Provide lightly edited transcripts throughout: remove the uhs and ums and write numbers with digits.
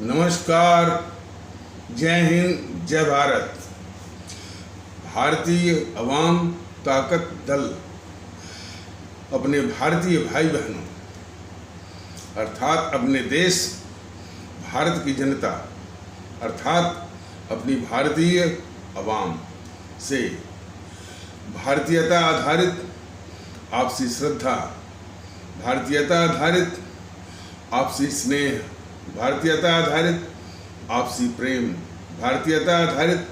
नमस्कार, जय हिंद, जय भारत। भारतीय अवाम ताकत दल अपने भारतीय भाई बहनों अर्थात अपने देश भारत की जनता अर्थात अपनी भारतीय अवाम से भारतीयता आधारित आपसी श्रद्धा, भारतीयता आधारित आपसी स्नेह, भारतीयता आधारित आपसी प्रेम, भारतीयता आधारित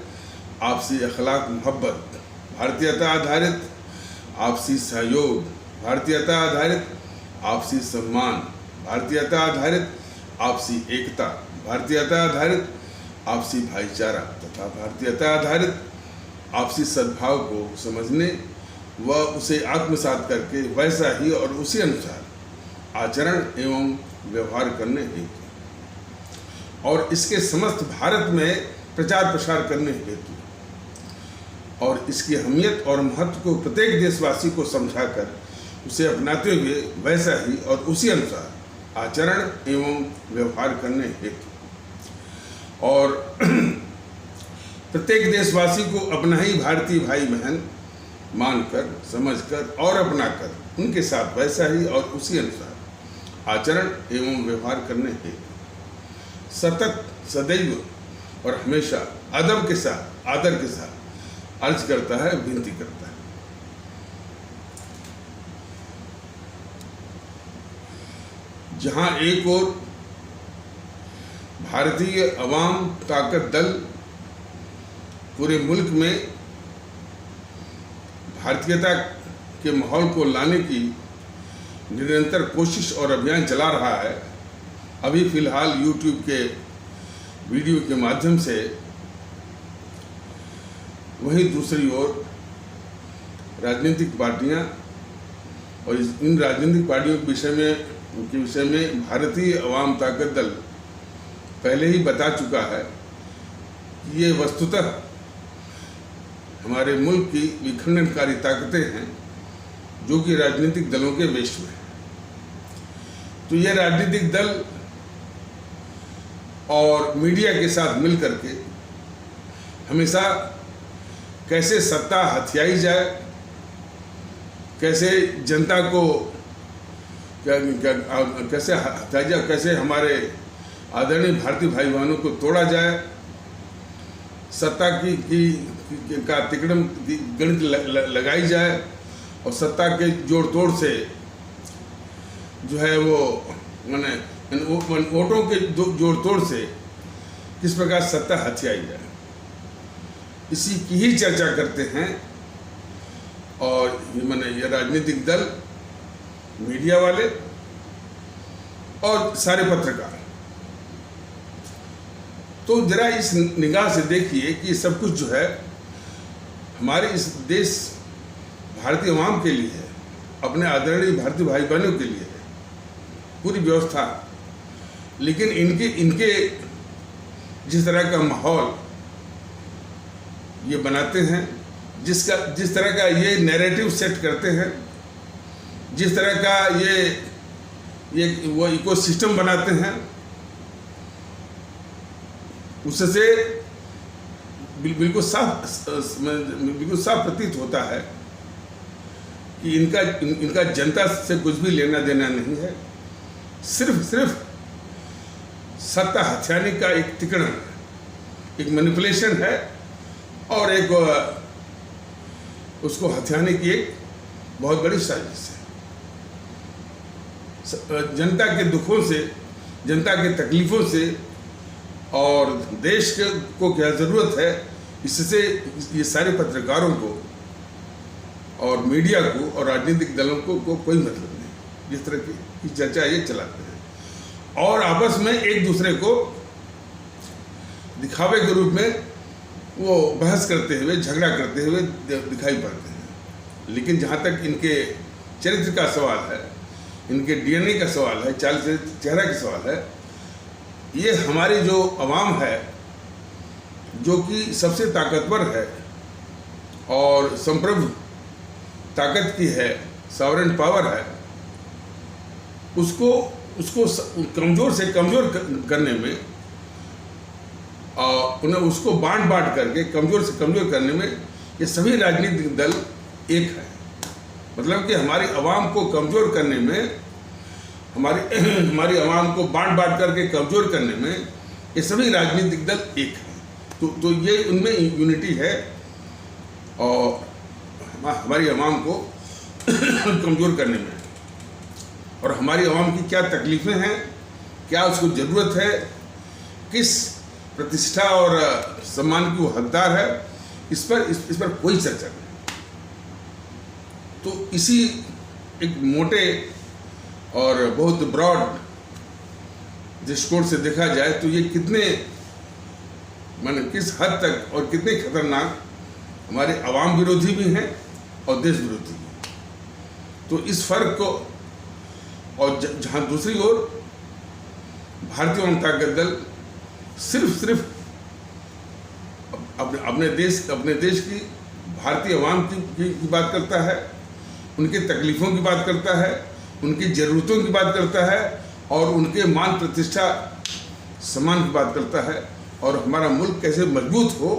आपसी अखलाक मोहब्बत, भारतीयता आधारित आपसी सहयोग, भारतीयता आधारित आपसी सम्मान, भारतीयता आधारित आपसी एकता, भारतीयता आधारित आपसी भाईचारा तथा भारतीयता आधारित आपसी सद्भाव को समझने व उसे आत्मसात करके वैसा ही और उसी अनुसार आचरण एवं व्यवहार करने हेतु और इसके समस्त भारत में प्रचार प्रसार करने हेतु और इसकी अहमियत और महत्व को प्रत्येक देशवासी को समझाकर उसे अपनाते हुए वैसा ही और उसी अनुसार आचरण एवं व्यवहार करने हेतु और प्रत्येक देशवासी को अपना ही भारतीय भाई बहन मानकर, समझकर और अपनाकर उनके साथ वैसा ही और उसी अनुसार आचरण एवं व्यवहार करने हेतु सतत, सदैव और हमेशा अदब के साथ, आदर के साथ अर्ज करता है, विनती करता है। जहां एक ओर भारतीय अवाम ताकत दल पूरे मुल्क में भारतीयता के माहौल को लाने की निरंतर कोशिश और अभियान चला रहा है, अभी फिलहाल YouTube के वीडियो के माध्यम से, वहीं दूसरी ओर राजनीतिक पार्टियां और इन राजनीतिक पार्टियों के विषय में भारतीय अवाम ताकत दल पहले ही बता चुका है कि ये वस्तुतः हमारे मुल्क की विखंडनकारी ताकतें हैं जो कि राजनीतिक दलों के वेश में है। तो ये राजनीतिक दल और मीडिया के साथ मिलकर के हमेशा कैसे सत्ता हथियाई जाए, कैसे जनता को कैसे हथियाई जाए, कैसे हमारे आदरणीय भारतीय भाई बहनों को तोड़ा जाए, सत्ता का तिकड़म गणित लगाई जाए और सत्ता के जोड़ तोड़ से जो है वो माने वोटों के जोड़ तोड़ से किस प्रकार सत्ता हथियाई जाए, इसी की ही चर्चा करते हैं। और ये राजनीतिक दल, मीडिया वाले और सारे पत्रकार। तो जरा इस निगाह से देखिए कि सब कुछ जो है हमारे इस देश भारतीय अवाम के लिए है, अपने आदरणीय भारतीय भाई बहनों के लिए है पूरी व्यवस्था। लेकिन इनके जिस तरह का माहौल ये बनाते हैं, जिस तरह का ये नैरेटिव सेट करते हैं, जिस तरह का ये वो इकोसिस्टम बनाते हैं, उससे बिल्कुल साफ प्रतीत होता है कि इनका जनता से कुछ भी लेना देना नहीं है। सिर्फ सत्ता हथियाने का एक तिकड़म, एक मैनिपुलेशन है और एक उसको हथियाने की एक बहुत बड़ी साजिश है। जनता के दुखों से, जनता के तकलीफों से और देश को क्या ज़रूरत है, इससे ये सारे पत्रकारों को और मीडिया को और राजनीतिक दलों को कोई मतलब नहीं। जिस तरह की चर्चा ये चलाते हैं और आपस में एक दूसरे को दिखावे के रूप में वो बहस करते हुए, झगड़ा करते हुए दिखाई पड़ते हैं। लेकिन जहाँ तक इनके चरित्र का सवाल है, इनके DNA का सवाल है, चाल चेहरा का सवाल है, ये हमारी जो अवाम है जो कि सबसे ताकतवर है और संप्रभु ताकत की है, सॉवरेन पावर है, उसको कमज़ोर से कमज़ोर करने में उन्हें उसको बांट करके कमज़ोर से कमज़ोर करने में ये सभी राजनीतिक दल एक है। मतलब कि हमारी आवाम को कमज़ोर करने में, हमारी आवाम को बांट करके कमज़ोर करने में ये सभी राजनीतिक दल एक है। तो ये उनमें यूनिटी है और हमारी आवाम को कमज़ोर करने में, और हमारी आवाम की क्या तकलीफ़ें हैं, क्या उसको ज़रूरत है, किस प्रतिष्ठा और सम्मान की वो हकदार है, इस पर कोई चर्चा नहीं। तो इसी एक मोटे और बहुत ब्रॉड दृष्टिकोण से देखा जाए तो ये कितने माने किस हद तक और कितने खतरनाक हमारे आवाम विरोधी भी हैं और देश विरोधी भी। तो इस फर्क को, और जहाँ दूसरी ओर भारतीय जनता दल सिर्फ अपने देश की भारतीय आवाम की बात करता है, उनके तकलीफ़ों की बात करता है, उनकी ज़रूरतों की बात करता है और उनके मान प्रतिष्ठा सम्मान की बात करता है, और हमारा मुल्क कैसे मजबूत हो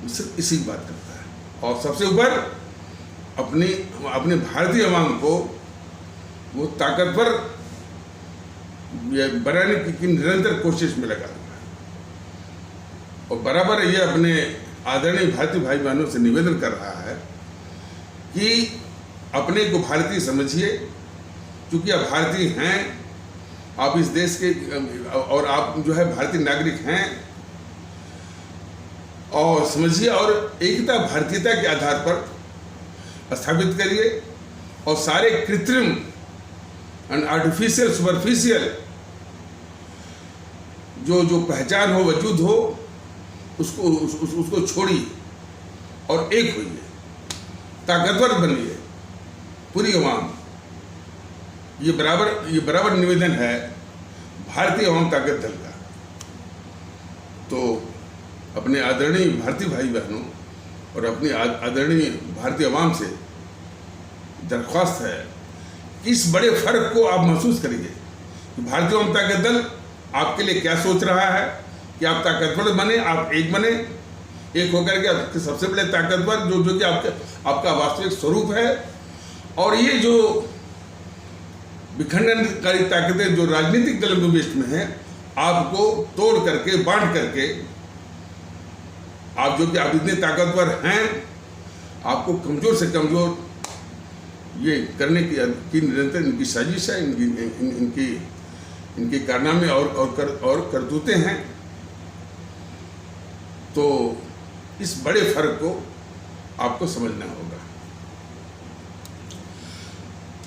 सिर्फ इसी की बात करता है। और सबसे ऊपर अपनी भारतीय आवाम को वो ताकतवर बनाने की निरंतर कोशिश में लगा हुआ है। और बराबर ये अपने आदरणीय भारतीय भाई बहनों से निवेदन कर रहा है कि अपने को भारतीय समझिए, क्योंकि आप भारतीय हैं, आप इस देश के और आप जो है भारतीय नागरिक हैं, और समझिए और एकता भारतीयता के आधार पर स्थापित करिए, और सारे कृत्रिम एंड आर्टिफिशियल सुपरफिशियल जो पहचान हो, वजूद हो, उसको छोड़िए और एक होइए, ताकतवर बनिए पूरी आवाम। ये बराबर निवेदन है भारतीय आवाम ताकत दल का। तो अपने आदरणीय भारतीय भाई बहनों और अपनी आदरणीय भारतीय आवाम से दरख्वास्त है कि इस बड़े फर्क को आप महसूस करिए कि भारतीय आवाम ताकत दल आपके लिए क्या सोच रहा है कि आप ताकतवर बने, आप एक बने, एक होकर के आपके सबसे बड़े ताकतवर जो कि आपका वास्तविक स्वरूप है। और ये जो विखंडनकारी ताकतें जो राजनीतिक दलों के बीच में हैं, आपको तोड़ करके, बांट करके, आप इतने ताकतवर हैं, आपको कमज़ोर से कमज़ोर ये करने की निरंतर इनकी साजिश है, इनके कारनामे और करतूतें हैं। तो इस बड़े फर्क को आपको समझना होगा,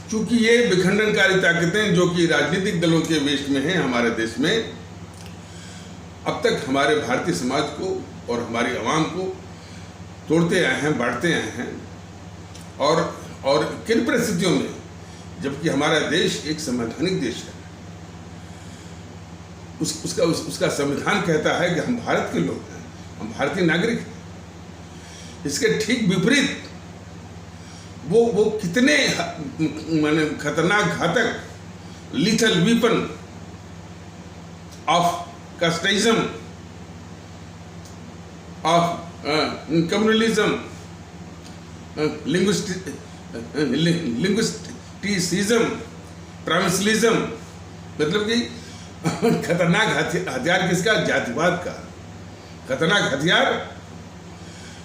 क्योंकि ये विखंडनकारी ताकतें जो कि राजनीतिक दलों के बीच में हैं हमारे देश में, अब तक हमारे भारतीय समाज को और हमारी आवाम को तोड़ते आए हैं, बांटते आए हैं। और किन परिस्थितियों में, जबकि हमारा देश एक संवैधानिक देश है, उसका संविधान कहता है कि हम भारत के लोग हैं, हम भारतीय नागरिक हैं। इसके ठीक विपरीत वो कितने माने खतरनाक, घातक, lethal weapon of casteism, of communalism, linguisticism, प्राइमसिज्म, मतलब कि खतरनाक हथियार किसका? जातिवाद का। खतरनाक हथियार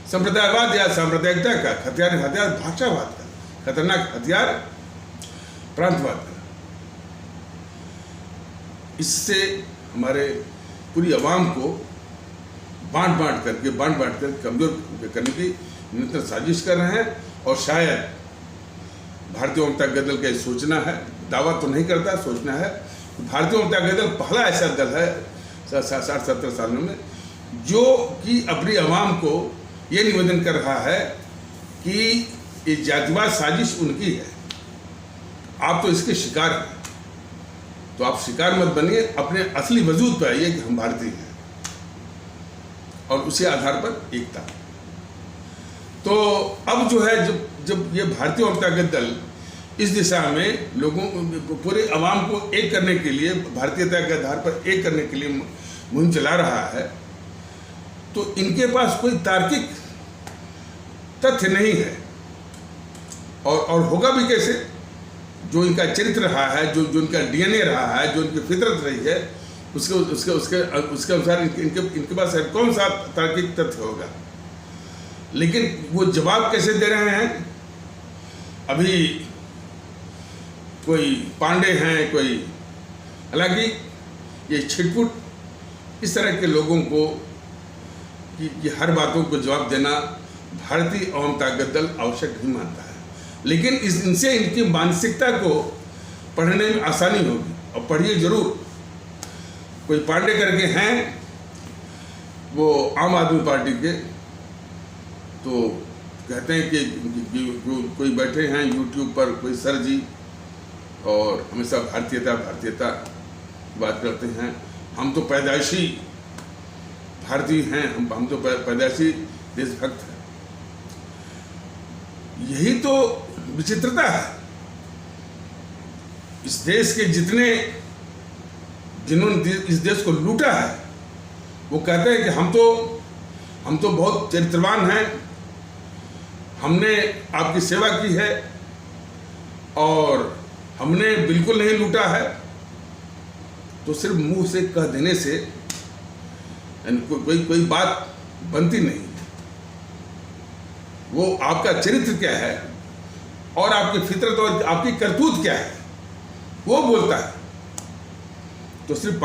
संप्रदायवाद या सांप्रदायिकता का, हथियार भाषावाद का, खतरनाक हथियार प्रांतवाद का। इससे हमारे पूरी आवाम को बांट करके कमज़ोर करने की निरंतर साजिश कर रहे हैं। और शायद भारतीय जनता दल का सोचना है, दावा तो नहीं करता, सोचना है, भारतीय जनता दल पहला ऐसा दल है 60-70 सालों में जो कि अपनी आवाम को ये निवेदन कर रहा है कि ये जातिवाद साजिश उनकी है, आप तो इसके शिकार हैं। तो आप शिकार मत बनिए, अपने असली वजूद पर आइए कि हम भारतीय हैं, और उसी आधार पर एकता। तो अब जो है जब ये भारतीय जनता दल इस दिशा में लोगों, पूरे आवाम को एक करने के लिए, भारतीयता के आधार पर एक करने के लिए मुहिम चला रहा है, तो इनके पास कोई तार्किक तथ्य नहीं है, और होगा भी कैसे? जो इनका चरित्र रहा है, जो इनका डीएनए रहा है, जो इनकी फितरत रही है, उसके अनुसार इनके पास कौन सा तार्किक तथ्य होगा? लेकिन वो जवाब कैसे दे रहे हैं? अभी कोई पांडे हैं, कोई, हालांकि ये छिटपुट इस तरह के लोगों को कि हर बातों को जवाब देना भारतीय अवाम ताकत दल आवश्यक नहीं मानता है, लेकिन इनसे इनकी मानसिकता को पढ़ने में आसानी होगी, और पढ़िए जरूर। कोई पांडे करके हैं, वो आम आदमी पार्टी के, तो कहते हैं कि कोई बैठे हैं यूट्यूब पर, कोई सर जी, और हमेशा भारतीयता बात करते हैं। हम तो पैदाइशी भारतीय हैं, हम तो पैदाइशी देशभक्त हैं। यही तो विचित्रता है। इस देश के जिन्होंने इस देश को लूटा है, वो कहते हैं कि हम तो बहुत चरित्रवान हैं, हमने आपकी सेवा की है और हमने बिल्कुल नहीं लूटा है। तो सिर्फ मुंह से कह देने से कोई बात बनती नहीं। वो आपका चरित्र क्या है और आपकी फितरत और आपकी करतूत क्या है, वो बोलता है। तो सिर्फ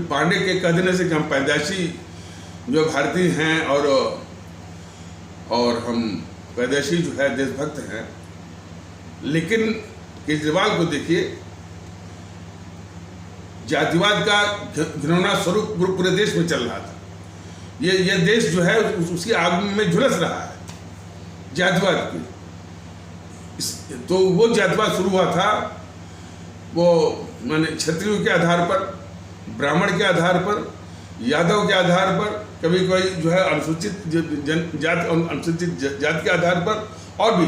पांडे के कह देने से कि हम पैदाइशी जो भारतीय हैं और हम पैदाइशी जो है देशभक्त हैं, लेकिन केजरीवाल को देखिए, जातिवाद का घिनौना स्वरूप पूरे देश में चल रहा था। ये देश जो है उसकी आग में झुलस रहा है जातिवाद की। तो वो जातिवाद शुरू हुआ था, वो माने क्षत्रियों के आधार पर, ब्राह्मण के आधार पर, यादव के आधार पर, कभी कोई जो है अनुसूचित जाति के आधार पर, और भी।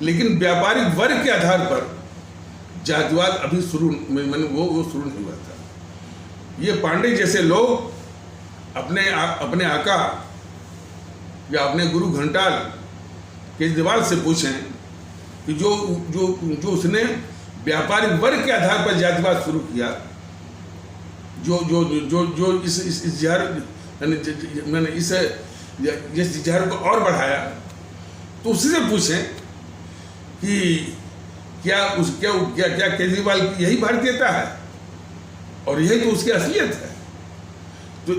लेकिन व्यापारिक वर्ग के आधार पर जातिवाद अभी शुरू वो शुरू नहीं हुआ था। ये पांडे जैसे लोग अपने आका या अपने गुरु घंटाल केजरीवाल से पूछें कि जो उसने व्यापारिक वर्ग के आधार पर जातिवाद शुरू किया, जो इस जहर को और बढ़ाया, तो उसी से पूछें कि क्या केजरीवाल की यही भारतीयता है और यही तो उसकी असलियत है। तो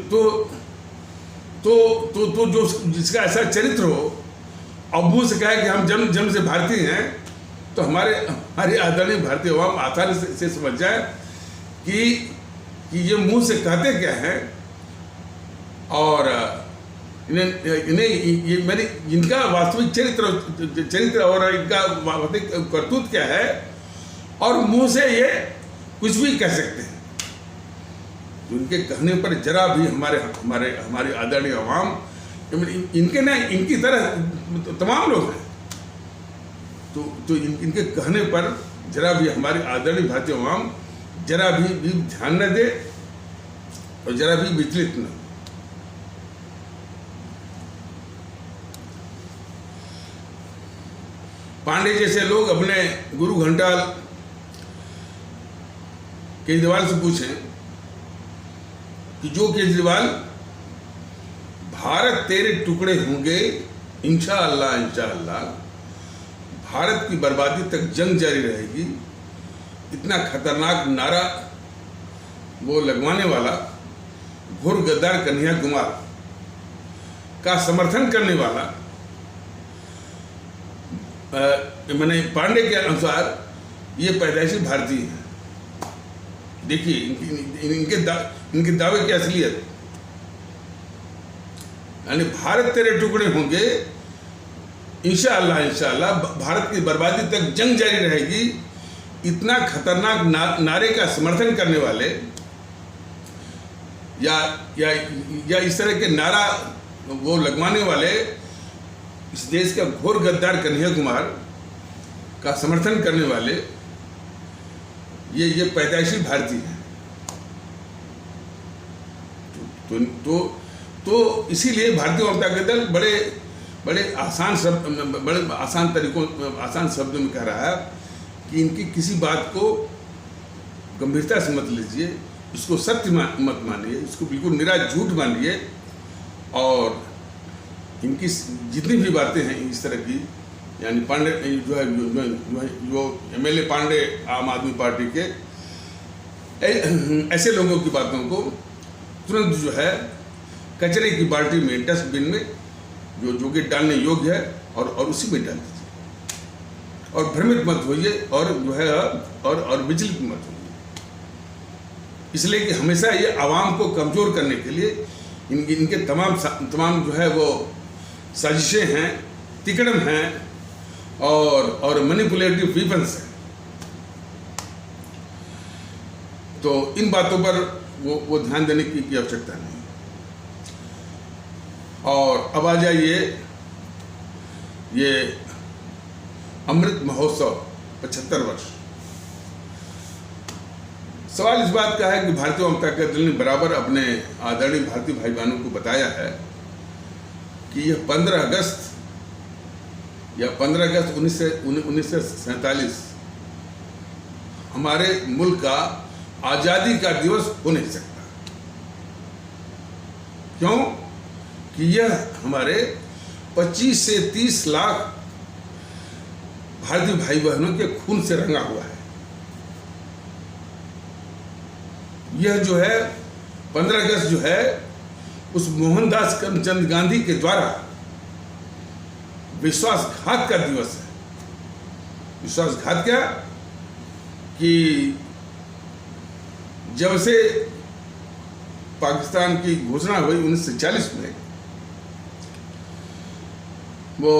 जो जिसका ऐसा चरित्र हो और मुंह से कहे कि हम जन्म से भारतीय हैं, तो हमारे आदरणीय भारतीय अवाम आसानी से समझ जाए कि ये मुंह से कहते क्या हैं और इनका वास्तविक चरित्र और इनका वास्तविक करतूत क्या है, और मुंह से ये कुछ भी कह सकते हैं। तो इनके कहने पर जरा भी हमारे आदरणीय अवाम, इनकी तरह तमाम लोग हैं, तो इनके कहने पर जरा भी हमारे आदरणीय भारतीय अवाम जरा भी ध्यान न दे और जरा भी विचलित न। पांडे जैसे लोग अपने गुरु घंटाल केजरीवाल से पूछें कि जो केजरीवाल, भारत तेरे टुकड़े होंगे इंशाअल्लाह इंशाअल्लाह, भारत की बर्बादी तक जंग जारी रहेगी, इतना खतरनाक नारा वो लगवाने वाला घोर गद्दार कन्हैया कुमार का समर्थन करने वाला, मैंने पांडे के अनुसार ये पैदाइशी भारतीय हैं। देखिए इनके दावे की असलियत, यानी भारत तेरे टुकड़े होंगे इंशाअल्लाह इंशाअल्लाह, भारत की बर्बादी तक जंग जारी रहेगी, इतना खतरनाक नारे का समर्थन करने वाले या इस तरह के नारा वो लगवाने वाले इस देश का घोर गद्दार कन्हैया कुमार का समर्थन करने वाले ये पैदाइशी भारतीय हैं। तो इसीलिए भारतीय जनता पार्टी दल बड़े आसान शब्दों में कह रहा है कि इनकी किसी बात को गंभीरता से मत लीजिए, इसको सत्य मत मानिए, इसको बिल्कुल निरा झूठ मानिए, और इनकी जितनी भी बातें हैं इस तरह की, यानी पांडे जो एमएलए पांडे आम आदमी पार्टी के, ऐसे लोगों की बातों को तुरंत जो है कचरे की बाल्टी में, डस्टबिन में जो कि डालने योग्य है और उसी में डाल दीजिए, और भ्रमित मत होइए, और जो है और विचलित मत होइए, इसलिए कि हमेशा ये आवाम को कमज़ोर करने के लिए इनके तमाम जो है वो साजिशें हैं, तिकड़म हैं और मैनिपुलेटिव वीपन्स हैं। तो इन बातों पर वो ध्यान देने की आवश्यकता नहीं। और अब आ जाइए ये अमृत महोत्सव 75 वर्ष। सवाल इस बात का है कि भारतीय जनता पार्टी दल ने बराबर अपने आदरणीय भारतीय भाई बहनों को बताया है कि यह 15 अगस्त 1947 हमारे मुल्क का आज़ादी का दिवस हो नहीं सकता। क्यों? कि यह हमारे 25 से 30 लाख भारतीय भाई बहनों के खून से रंगा हुआ है। यह जो है 15 अगस्त जो है उस मोहनदास करमचंद गांधी के द्वारा विश्वासघात का दिवस है। विश्वासघात क्या? कि जब से पाकिस्तान की घोषणा हुई 1940 में, वो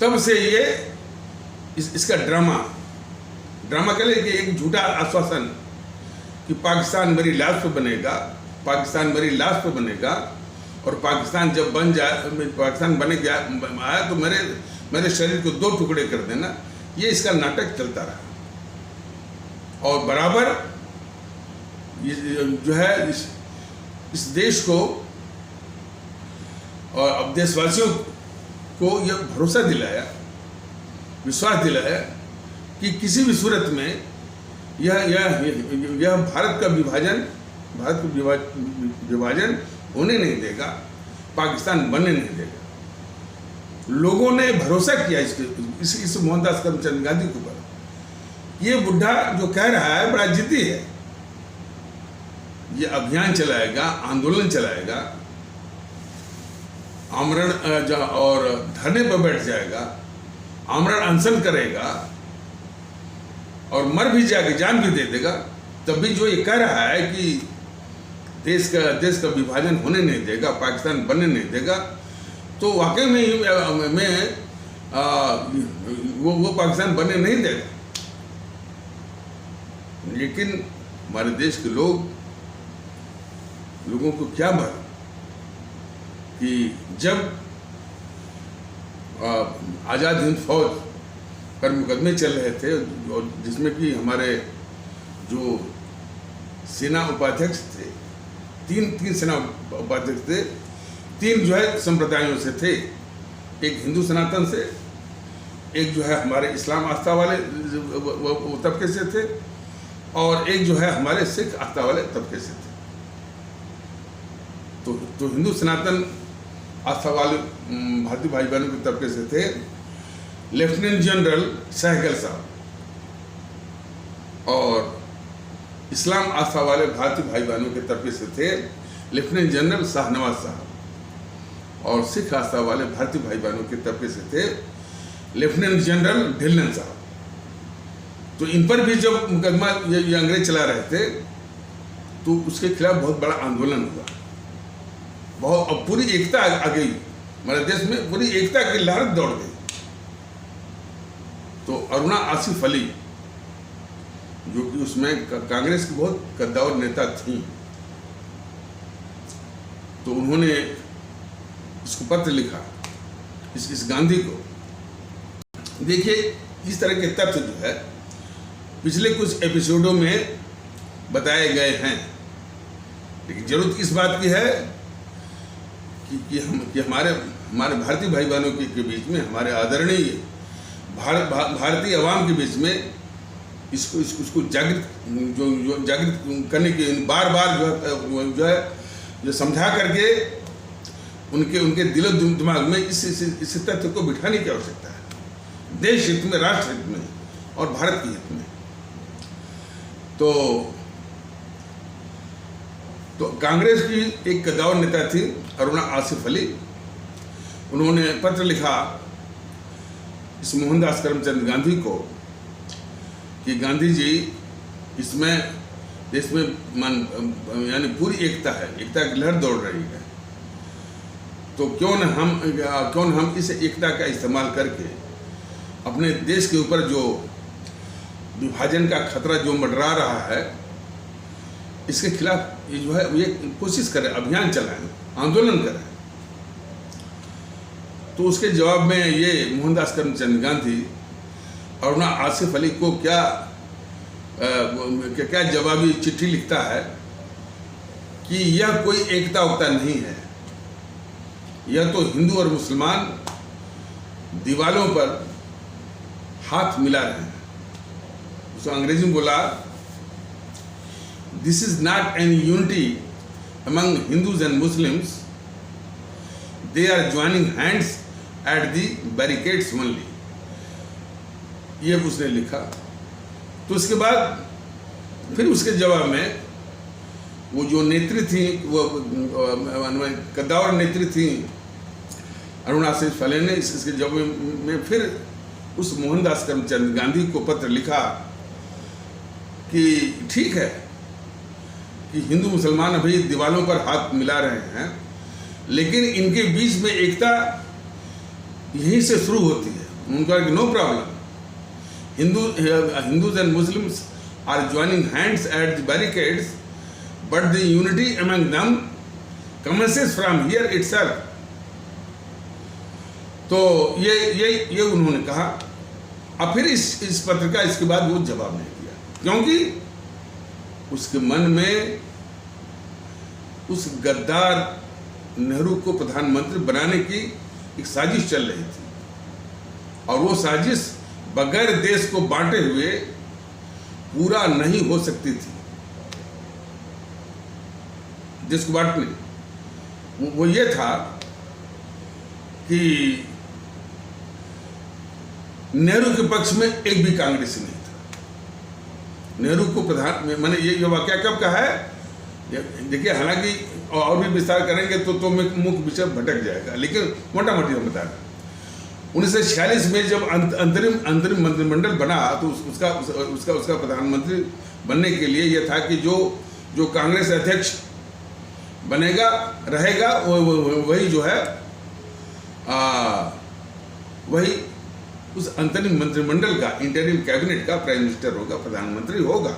तब से ये इसका ड्रामा कह ले कि एक झूठा आश्वासन कि पाकिस्तान मेरी लाश पे बनेगा, पाकिस्तान मेरी लाश पे बनेगा, और पाकिस्तान जब बन जाए, पाकिस्तान बने गया आया तो मेरे शरीर को 2 टुकड़े कर देना, ये इसका नाटक चलता रहा। और बराबर जो है इस देश को और अब देशवासियों को यह भरोसा दिलाया, विश्वास दिलाया कि किसी भी सूरत में यह भारत का विभाजन होने नहीं देगा, पाकिस्तान बनने नहीं देगा। लोगों ने भरोसा किया इस मोहनदास करमचंद गांधी के ऊपर। ये बुढ़ा जो कह रहा है बड़ा जिद्दी है, ये अभियान चलाएगा, आंदोलन चलाएगा, आमरण और धरने पर बैठ जाएगा, आमरण अनशन करेगा, और मर भी जाएगा, जान भी दे देगा, तब भी जो ये कह रहा है कि देश का विभाजन होने नहीं देगा, पाकिस्तान बनने नहीं देगा, तो वाकई में वो पाकिस्तान बनने नहीं देगा। लेकिन हमारे देश के लोगों को क्या मालूम कि जब आज़ाद हिंद फौज पर मुकदमे चल रहे थे, और जिसमें कि हमारे जो सेना उपाध्यक्ष थे, तीन सेना उपाध्यक्ष थे, 3 जो है संप्रदायों से थे, एक हिंदू सनातन से, एक जो है हमारे इस्लाम आस्था वाले वो तबके से थे, और एक जो है हमारे सिख आस्था वाले तबके से थे। तो हिंदू सनातन आस्था वाले भारतीय भाई बहनों के तबके से थे लेफ्टिनेंट जनरल सहगल साहब, और इस्लाम आस्था वाले भारतीय भाई बहनों के तबके से थे लेफ्टिनेंट जनरल शाहनवाज साहब, और सिख आस्था वाले भारतीय भाई बहनों के तबके से थे लेफ्टिनेंट जनरल ढिल्लन साहब। तो इन पर भी जब मुकदमा ये अंग्रेज चला रहे थे, तो उसके खिलाफ बहुत बड़ा आंदोलन हुआ, अब पूरी एकता आ गई हमारे देश में, पूरी एकता की लहर दौड़ गई। तो अरुणा आसिफ अली जो कि उसमें कांग्रेस की बहुत कद्दावर नेता थी, तो उन्होंने इसको पत्र लिखा इस गांधी को। देखिए इस तरह के तथ्य जो है पिछले कुछ एपिसोडों में बताए गए हैं लेकिन जरूरत इस बात की है कि हमारे भारतीय भाई बहनों के बीच में, हमारे आदरणीय भारतीय अवाम के बीच में इसको जागृत करने के बार जो है समझा करके उनके दिलो दिमाग में इस तथ्य को बिठाने की आवश्यकता है, देश हित में, राष्ट्र हित में और भारत के हित में। तो कांग्रेस की एक कद्दावर नेता थी अरुणा आसिफ अली, उन्होंने पत्र लिखा इस मोहनदास करमचंद गांधी को कि गांधी जी, इसमें देश में यानी पूरी एकता है, एकता की लहर दौड़ रही है, तो क्यों न हम इस एकता का इस्तेमाल करके अपने देश के ऊपर जो विभाजन का खतरा जो मंडरा रहा है, इसके खिलाफ जो है ये कोशिश करें, अभियान चलाएं, आंदोलन करें। तो उसके जवाब में ये मोहनदास करमचंद गांधी अरुणा आसिफ अली को क्या जवाबी चिट्ठी लिखता है कि यह कोई एकता उकता नहीं है, यह तो हिंदू और मुसलमान दीवालों पर हाथ मिला रहे हैं। उसको अंग्रेजी में बोला, this is not any unity among Hindus and Muslims, they are joining hands at the barricades only. ये उसने लिखा। तो उसके बाद फिर उसके जवाब में वो जो नेत्री थी, वो कद्दावर नेत्री थी अरुणा आसिफ अली ने इसके जवाब में फिर उस मोहनदास करमचंद गांधी को पत्र लिखा कि ठीक है कि हिंदू मुसलमान अभी दीवालों पर हाथ मिला रहे हैं, लेकिन इनके बीच में एकता यहीं से शुरू होती है। उनका no problem, Hindus and Muslims are joining hands at the barricades, but the unity among them commences from here itself. तो ये उन्होंने कहा। अब फिर इस पत्र का इसके बाद वो जवाब नहीं दिया, क्योंकि उसके मन में उस गद्दार नेहरू को प्रधानमंत्री बनाने की एक साजिश चल रही थी, और वो साजिश बगैर देश को बांटे हुए पूरा नहीं हो सकती थी। देश को बांटने वो ये था कि नेहरू के पक्ष में एक भी कांग्रेसी नहीं था। नेहरू को प्रधान, मैंने ये वाकया कब कहा है, देखिए, हालांकि और भी विस्तार करेंगे तो मुख्य विषय भटक जाएगा, लेकिन मोटा मोटी हम बता रहे हैं। 1946 में जब अंतरिम मंत्रिमंडल बना, तो उसका प्रधानमंत्री बनने के लिए यह था कि जो कांग्रेस अध्यक्ष बनेगा रहेगा वही जो है वही उस अंतरिम मंत्रिमंडल का, इंटरिम कैबिनेट का प्राइम मिनिस्टर होगा, प्रधानमंत्री होगा।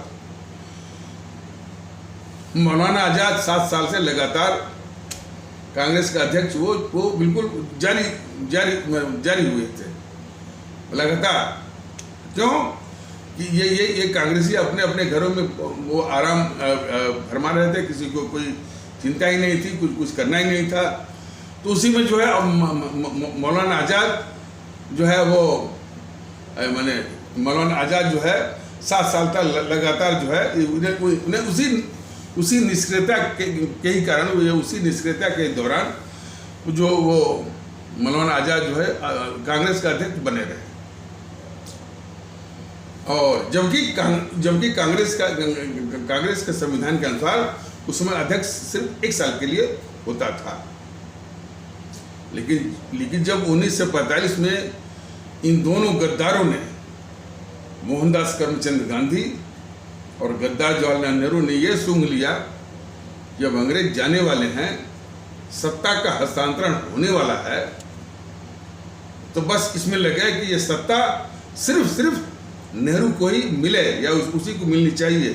मौलाना आजाद 7 साल से लगातार कांग्रेस का अध्यक्ष वो बिल्कुल जारी हुए थे लगातार। क्यों कि ये कांग्रेसी अपने घरों में वो आराम फरमा रहे थे, किसी को कोई चिंता ही नहीं थी, कुछ करना ही नहीं था। तो उसी में जो है अब मौलाना आजाद जो है वो माने मौलाना आजाद जो है 7 साल तक लगातार जो है उन्हें उसी निष्क्रियता के ही कारण, उसी निष्क्रियता के दौरान जो वो मौलाना आजाद जो है कांग्रेस का अध्यक्ष बने रहे। और जबकि कांग्रेस के संविधान के अनुसार उसमें अध्यक्ष सिर्फ 1 साल के लिए होता था। लेकिन जब 1945 में इन दोनों गद्दारों ने, मोहनदास करमचंद गांधी और गद्दार जवाहरलाल नेहरू ने यह सूंघ लिया, जब अंग्रेज जाने वाले हैं, सत्ता का हस्तांतरण होने वाला है, तो बस इसमें लगा कि ये सत्ता सिर्फ नेहरू को ही मिले या उसी को मिलनी चाहिए,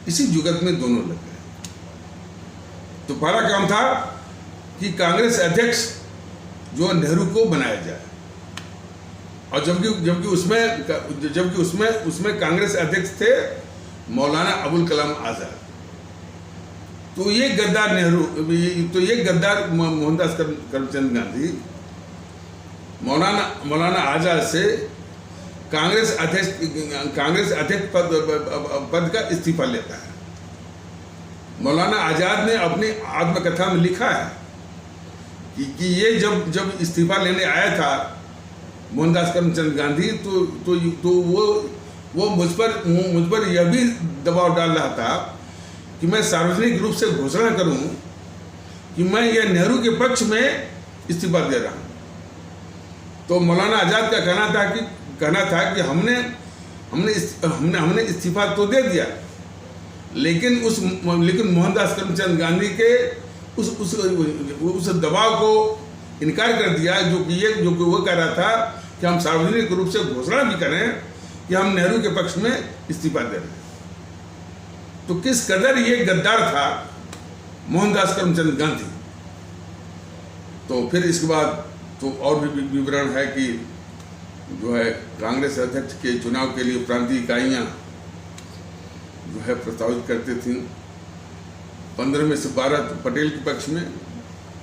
इसी जुगत में दोनों लग गए। तो पहला काम था कि कांग्रेस अध्यक्ष जो नेहरू को बनाया जाए, और जबकि उसमें कांग्रेस अध्यक्ष थे मौलाना अबुल कलाम आजाद। तो तो ये गद्दार नेहरू, तो ये गद्दार मोहनदास करमचंद गांधी मौलाना आजाद से कांग्रेस अध्यक्ष पद का इस्तीफा लेता है। मौलाना आजाद ने अपनी आत्मकथा में लिखा है कि ये जब इस्तीफा लेने आया था मोहनदास करमचंद गांधी, तो वो मुझ पर यह भी दबाव डाल रहा था कि मैं सार्वजनिक रूप से घोषणा करूं कि मैं यह नेहरू के पक्ष में इस्तीफा दे रहा हूं। तो मौलाना आजाद का कहना था कि हमने इस्तीफा तो दे दिया, लेकिन मोहनदास करमचंद गांधी के उस दबाव को इनकार कर दिया, जो कि वो कह रहा था कि हम सार्वजनिक रूप से घोषणा भी करें कि हम नेहरू के पक्ष में इस्तीफा दे रहे हैं। तो किस कदर ये गद्दार था मोहनदास करमचंद गांधी। तो फिर इसके बाद तो और भी विवरण है कि जो है कांग्रेस अध्यक्ष के चुनाव के लिए प्रांतीय इकाइयां जो है प्रस्तावित करती थी। 15 में से 12 पटेल के पक्ष में,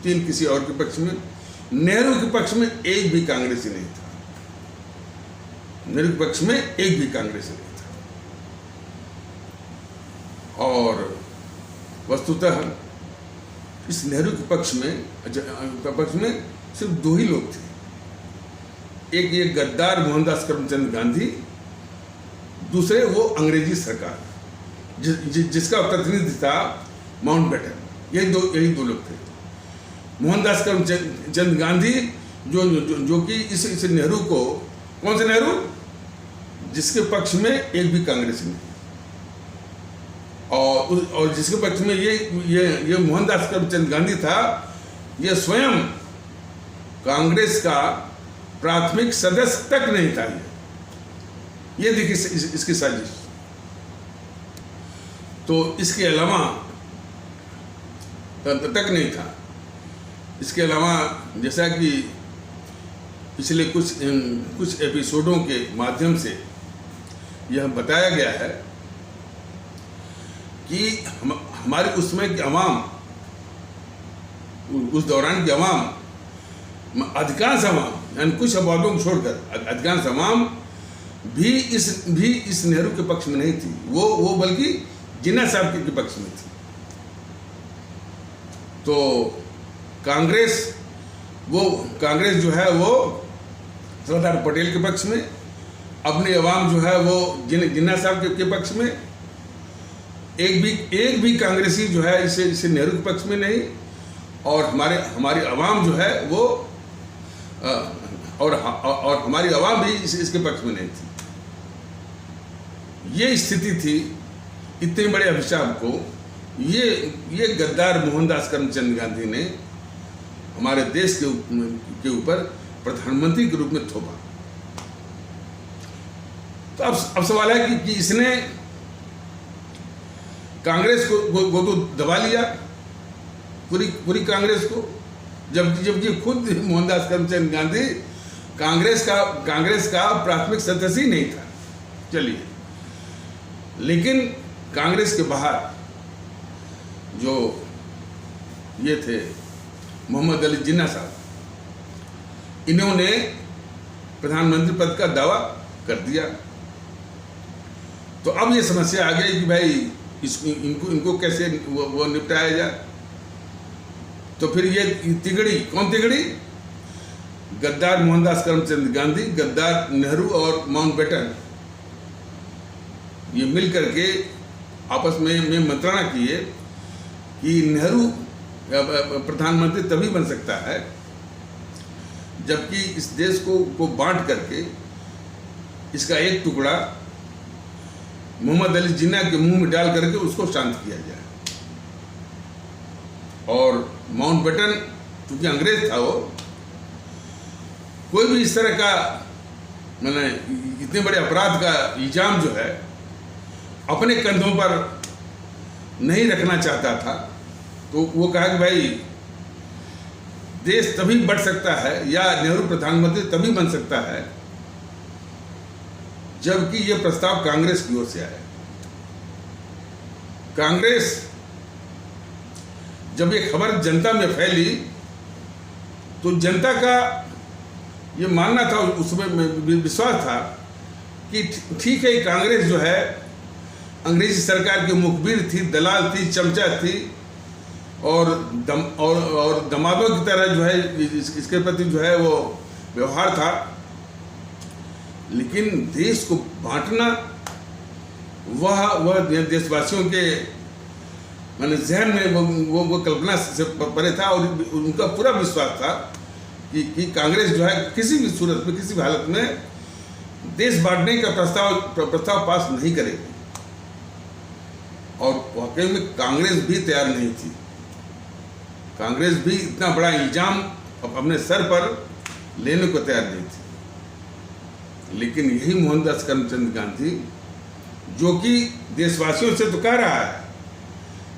3 किसी और के पक्ष में। नेहरू के पक्ष में एक भी कांग्रेसी नहीं था। नेहरू के पक्ष में एक भी कांग्रेसी नहीं था। और वस्तुतः इस नेहरू के पक्ष में सिर्फ 2 ही लोग थे। एक ये गद्दार मोहनदास करमचंद गांधी, दूसरे वो अंग्रेजी सरकार जिसका प्रतिनिधि था माउंटबेटन। यही दो लोग थे। मोहनदास करमचंद गांधी जो कि इस नेहरू को, कौन से नेहरू, जिसके पक्ष में एक भी कांग्रेसी नहीं, और जिसके पक्ष में ये मोहनदास करमचंद गांधी था, ये स्वयं कांग्रेस का प्राथमिक सदस्य तक नहीं था। ये देखिए इसकी साजिश। तो इसके अलावा तक नहीं था। इसके अलावा जैसा कि पिछले कुछ एपिसोडों के माध्यम से यह बताया गया है कि हमारे उस समय की अवाम, उस दौरान की अवाम, अधिकांश अवाम, यानी कुछ आबादों को छोड़कर अधिकांश अवाम भी इस नेहरू के पक्ष में नहीं थी। वो बल्कि जिन्ना साहब के पक्ष में थी। तो कांग्रेस जो है वो सरदार पटेल के पक्ष में, अपनी अवाम जो है वो जिन्ना साहब के पक्ष में। एक भी कांग्रेसी जो है इसे नेहरू के पक्ष में नहीं, और हमारी अवाम जो है वो और हमारी अवाम भी इसके पक्ष में नहीं थी। ये स्थिति थी। इतने बड़े अभिशाप को ये गद्दार मोहनदास करमचंद गांधी ने हमारे देश के ऊपर प्रधानमंत्री के रूप में थोपा। तो अब सवाल है कि इसने कांग्रेस को तो दबा लिया, पूरी कांग्रेस को, जबकि खुद मोहनदास करमचंद गांधी कांग्रेस का प्राथमिक सदस्य ही नहीं था। चलिए, लेकिन कांग्रेस के बाहर जो ये थे मोहम्मद अली जिन्ना साहब, इन्होंने प्रधानमंत्री पद का दावा कर दिया। तो अब ये समस्या आ गई कि भाई इनको कैसे वो निपटाया जाए। तो फिर ये कौन तिगड़ी? गद्दार मोहनदास करमचंद गांधी, गद्दार नेहरू और माउंटबेटन, ये मिल करके आपस में मंत्रणा किए कि नेहरू प्रधानमंत्री तभी बन सकता है जबकि इस देश को बांट करके इसका एक टुकड़ा मोहम्मद अली जिन्ना के मुंह में डाल करके उसको शांत किया जाए। और माउंटबेटन क्योंकि अंग्रेज था, वो कोई भी इस तरह का मैंने इतने बड़े अपराध का इल्जाम जो है अपने कंधों पर नहीं रखना चाहता था। तो वो कहा कि भाई देश तभी बढ़ सकता है या नेहरू प्रधानमंत्री तभी बन सकता है जबकि ये प्रस्ताव कांग्रेस की ओर से आया। कांग्रेस जब ये खबर जनता में फैली तो जनता का ये मानना था, उसमें विश्वास था कि ठीक है, कांग्रेस जो है अंग्रेजी सरकार की मुखबिर थी, दलाल थी, चमचा थी और दमादों की तरह जो है इसके प्रति जो है वो व्यवहार था। लेकिन देश को बांटना वह देशवासियों के माने जहन में वो कल्पना से परे था और उनका पूरा विश्वास था कि कांग्रेस जो है किसी भी सूरत में, किसी भी हालत में देश बांटने का प्रस्ताव पास नहीं करेगी। और वाकई में कांग्रेस भी तैयार नहीं थी। कांग्रेस भी इतना बड़ा इल्जाम अपने सर पर लेने को तैयार नहीं थी। लेकिन यही मोहनदास करमचंद गांधी, जो कि देशवासियों से तो कह रहा है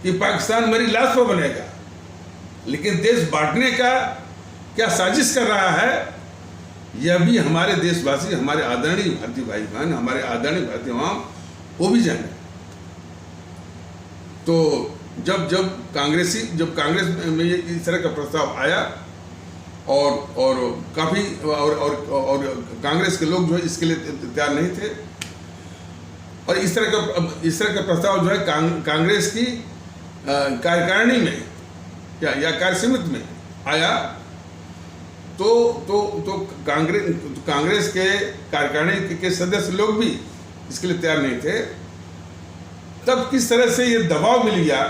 कि पाकिस्तान मेरी लाश पर बनेगा, लेकिन देश बांटने का क्या साजिश कर रहा है, यह भी हमारे देशवासी, हमारे आदरणीय भारतीय भाई बहन, हमारे आदरणीय भारतीय आवाम वो भी जाने। तो जब कांग्रेस में इस तरह का प्रस्ताव आया और काफ़ी और कांग्रेस के लोग जो है इसके लिए तैयार नहीं थे, और इस तरह का प्रस्ताव जो है कांग्रेस की कार्यकारिणी में या कार्यसमिति में आया तो कांग्रेस के कार्यकारिणी के सदस्य लोग भी इसके लिए तैयार नहीं थे। तब किस तरह से ये दबाव मिल गया,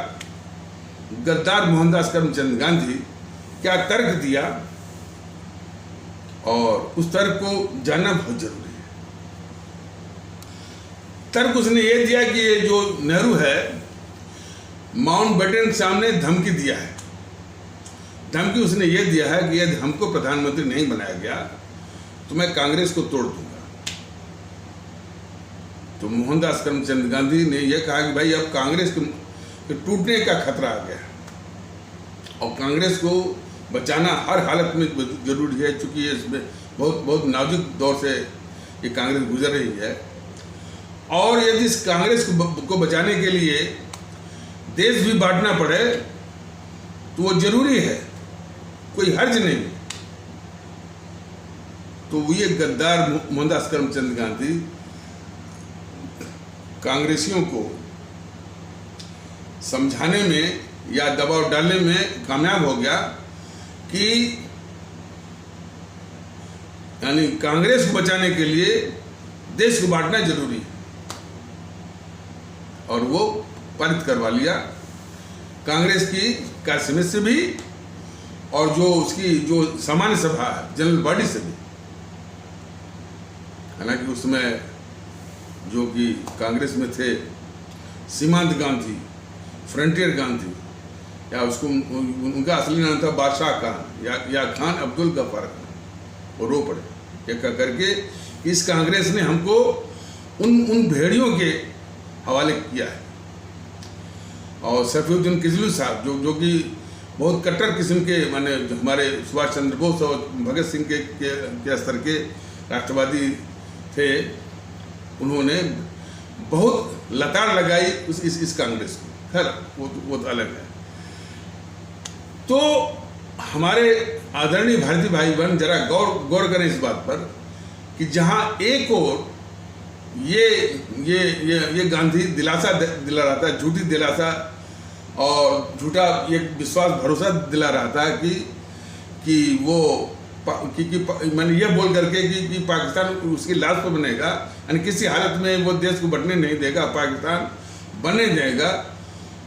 गद्दार मोहनदास करमचंद गांधी क्या तर्क दिया, और उस तर्क को जानना बहुत जरूरी है। तर्क उसने ये दिया कि ये जो नेहरू है, माउंटबेटन के सामने धमकी दिया है। धमकी उसने ये दिया है कि यदि हमको प्रधानमंत्री नहीं बनाया गया तो मैं कांग्रेस को तोड़ दूंगा। तो मोहनदास करमचंद गांधी ने यह कहा कि भाई अब कांग्रेस के टूटने का खतरा आ गया और कांग्रेस को बचाना हर हालत में जरूरी है, क्योंकि ये इसमें बहुत नाजुक दौर से ये कांग्रेस गुजर रही है। और यदि इस कांग्रेस को बचाने के लिए देश भी बांटना पड़े तो वो जरूरी है, कोई हर्ज नहीं। तो ये गद्दार मोहनदास करमचंद गांधी कांग्रेसियों को समझाने में या दबाव डालने में कामयाब हो गया कि यानी कांग्रेस को बचाने के लिए देश को बांटना जरूरी है, और वो पारित करवा लिया कांग्रेस की कार्यसमिति से भी और जो उसकी जो सामान्य सभा है, जनरल बॉडी से भी। हालांकि उसमें जो कि कांग्रेस में थे सीमांत गांधी, फ्रंटियर गांधी, या उसको उनका असली नाम था बादशाह खान या खान अब्दुल गफ्फार खान, वो रो पड़े ये कह करके इस कांग्रेस ने हमको उन भेड़ियों के हवाले किया है। और सफीउद्दीन किजलू साहब जो कि बहुत कट्टर किस्म के माने हमारे सुभाष चंद्र बोस और भगत सिंह के स्तर के राष्ट्रवादी थे, उन्होंने बहुत लताड़ लगाई इस कांग्रेस को। खैर वो तो अलग है। तो हमारे आदरणीय भारतीय भाई बहन जरा गौर करें इस बात पर कि जहां एक और ये गांधी दिलासा दिला रहा था, झूठी दिलासा और झूठा एक विश्वास भरोसा दिला रहा था कि वो मैंने ये बोल करके कि पाकिस्तान उसकी लाश पर बनेगा, यानी किसी हालत में वो देश को बंटने नहीं देगा, पाकिस्तान बनने देगा।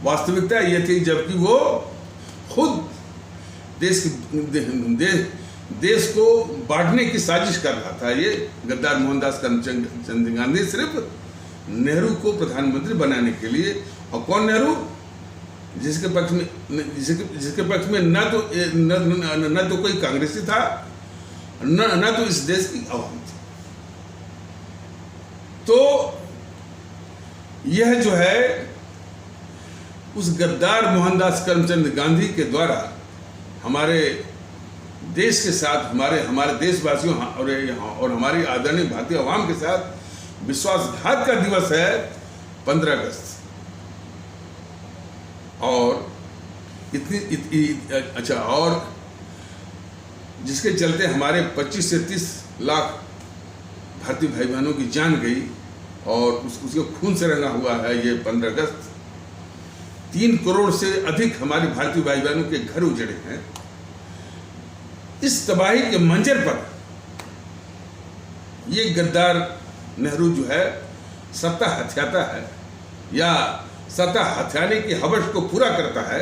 वास्तविकता ये थी जबकि वो खुद देश को बांटने की साजिश कर रहा था। ये गद्दार मोहनदास करमचंद गांधी सिर्फ नेहरू को प्रधानमंत्री बनाने के लिए, और कौन नेहरू, जिसके पक्ष में न तो कोई कांग्रेसी था न तो इस देश की आवाम थी। तो यह जो है उस गद्दार मोहनदास करमचंद गांधी के द्वारा हमारे देश के साथ, हमारे देशवासियों और हमारी आदरणीय भारतीय आवाम के साथ विश्वासघात का दिवस है 15 अगस्त। और अच्छा, और जिसके चलते हमारे 25 से 30 लाख भारतीय भाई बहनों की जान गई और उसके खून से रंगा हुआ है ये 15 अगस्त। 3 करोड़ से अधिक हमारे भारतीय भाई बहनों के घर उजड़े हैं। इस तबाही के मंजर पर ये गद्दार नेहरू जो है सत्ता हथियाता है या सत्ता हथियाने की हवस को पूरा करता है,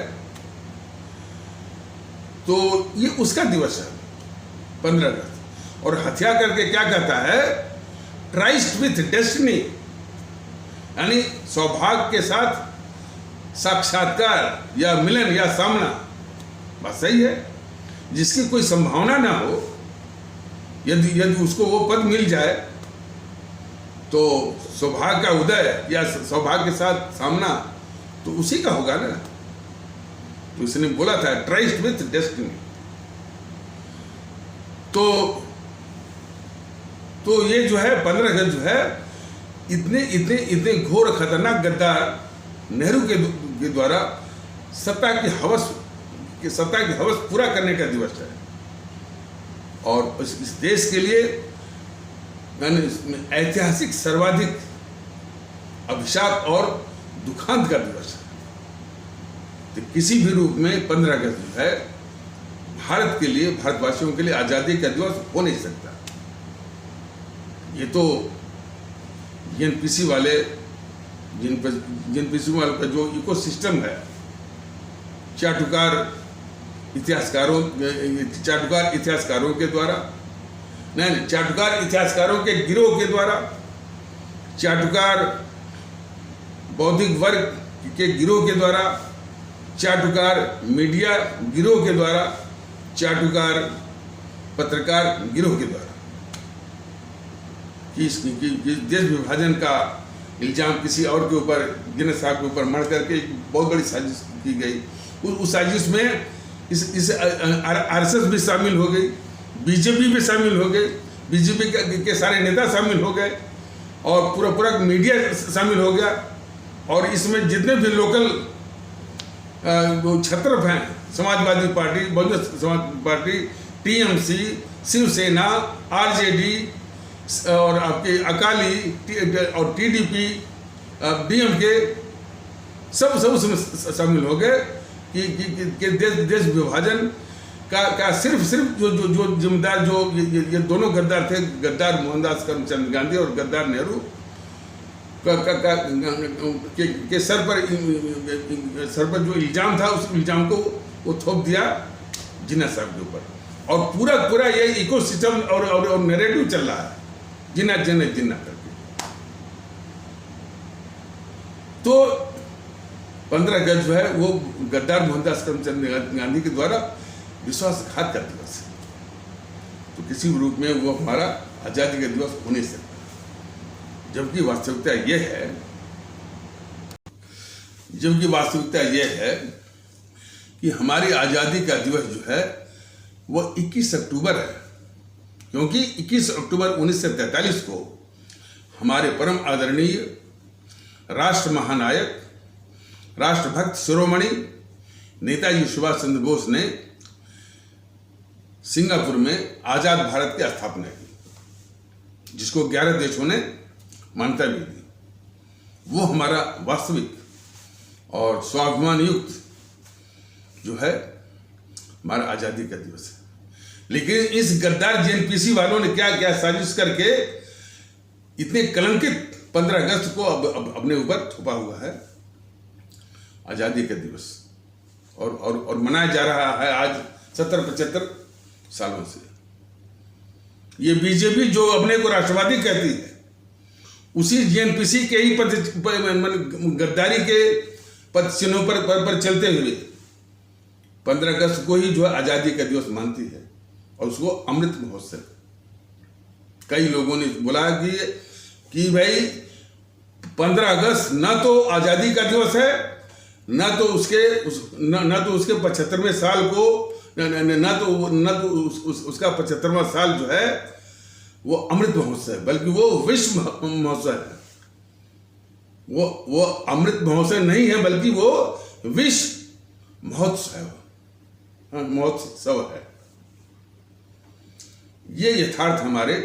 तो ये उसका दिवस है 15 अगस्त। और हत्या करके क्या कहता है, ट्राइस्ट विथ डेस्टिनी, यानी सौभाग्य के साथ साक्षात्कार या मिलन या सामना। बात सही है। जिसकी कोई संभावना ना हो, यदि उसको वो पद मिल जाए तो सौभाग्य का उदय या सौभाग्य के साथ सामना तो उसी का होगा ना। तो इसने बोला था ट्राइस्ट विथ डेस्टिनी। तो ये जो है 15 अगस्त जो है इतने घोर खतरनाक गद्दार नेहरू के द्वारा सत्ता की हवस पूरा करने का दिवस है और इस देश के लिए ऐतिहासिक सर्वाधिक अभिशाप और दुखांत का दिवस है। तो किसी भी रूप में 15 अगस्त जो है भारत के लिए, भारतवासियों के लिए आज़ादी का दिवस हो नहीं सकता। ये तो एनपीसी वाले का जो इकोसिस्टम है, चाटुकार इतिहासकारों के द्वारा, नहीं, चाटुकार इतिहासकारों के गिरोह के द्वारा, चाटुकार बौद्धिक वर्ग के गिरोह के द्वारा, चाटुकार मीडिया गिरोह के द्वारा, चाटुकार पत्रकार गिरोह के द्वारा कि देश विभाजन का इल्जाम किसी और के ऊपर, गिनेस साहब के ऊपर मढ़ करके बहुत बड़ी साजिश की गई। उस साजिश में इस आरएसएस भी शामिल हो गई, बीजेपी भी शामिल हो गई, बीजेपी के सारे नेता शामिल हो गए और पूरा मीडिया शामिल हो गया। और इसमें जितने भी लोकल छत्रप हैं, Samajwadi party, Bahujan Samaj party, TMC, Shiv Sena, RJD और आपके अकाली और टीडीपी, डीएमके सब उसमें शामिल हो गए कि देश विभाजन का सिर्फ जो जिम्मेदार जो ये दोनों गद्दार थे, गद्दार मोहनदास करमचंद गांधी और गद्दार नेहरू के सर पर जो इल्जाम था, उस इल्जाम को वो थोप दिया जिन्ना साहब के ऊपर। और पूरा ये इकोसिस्टम और नैरेटिव चल रहा है जिन्ना करके। तो 15 अगस्त जो है वो गद्दार मोहनदास करमचंद गांधी के द्वारा विश्वासघात का दिवस है। तो किसी भी रूप में वो हमारा आज़ादी का दिवस हो नहीं सकता। जबकि वास्तविकता ये है कि हमारी आज़ादी का दिवस जो है वो 21 अक्टूबर है, क्योंकि 21 अक्टूबर 1943 को हमारे परम आदरणीय राष्ट्र महानायक, राष्ट्रभक्त शिरोमणि नेताजी सुभाष चंद्र बोस ने सिंगापुर में आज़ाद भारत की स्थापना की, जिसको 11 देशों ने मान्यता भी दी। वो हमारा वास्तविक और स्वाभिमान युक्त जो है हमारा आज़ादी का दिवस है। लेकिन इस गद्दार जेएनपीसी वालों ने क्या साजिश करके इतने कलंकित 15 अगस्त को अब अपने ऊपर थोपा हुआ है आज़ादी का दिवस, और मनाया जा रहा है आज 70-75 सालों से। ये बीजेपी जो अपने को राष्ट्रवादी कहती है, उसी जेएनपीसी के ही गद्दारी के पद चिन्हों पर चलते हुए 15 अगस्त को ही जो है आज़ादी का दिवस मानती है और उसको अमृत महोत्सव। कई लोगों ने बोला कि भाई 15 अगस्त न तो आज़ादी का दिवस है, न तो उसके 75वें साल को, न तो उसका 75वां साल जो है वो अमृत महोत्सव है, बल्कि वो विश्व महोत्सव है। वो अमृत महोत्सव नहीं है, बल्कि वो विश्व महोत्सव है। ये यथार्थ हमारे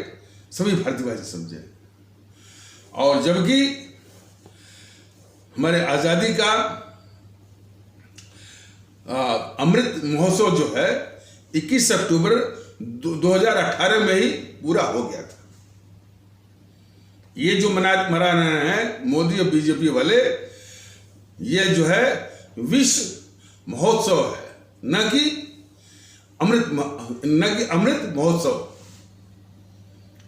सभी भारतीयवासी समझे। और जबकि हमारे आज़ादी का अमृत महोत्सव जो है 21 अक्टूबर 2018 में ही पूरा हो गया था। ये जो मना रहे हैं मोदी और बीजेपी वाले, ये जो है विश्व महोत्सव है, न कि अमृत महोत्सव।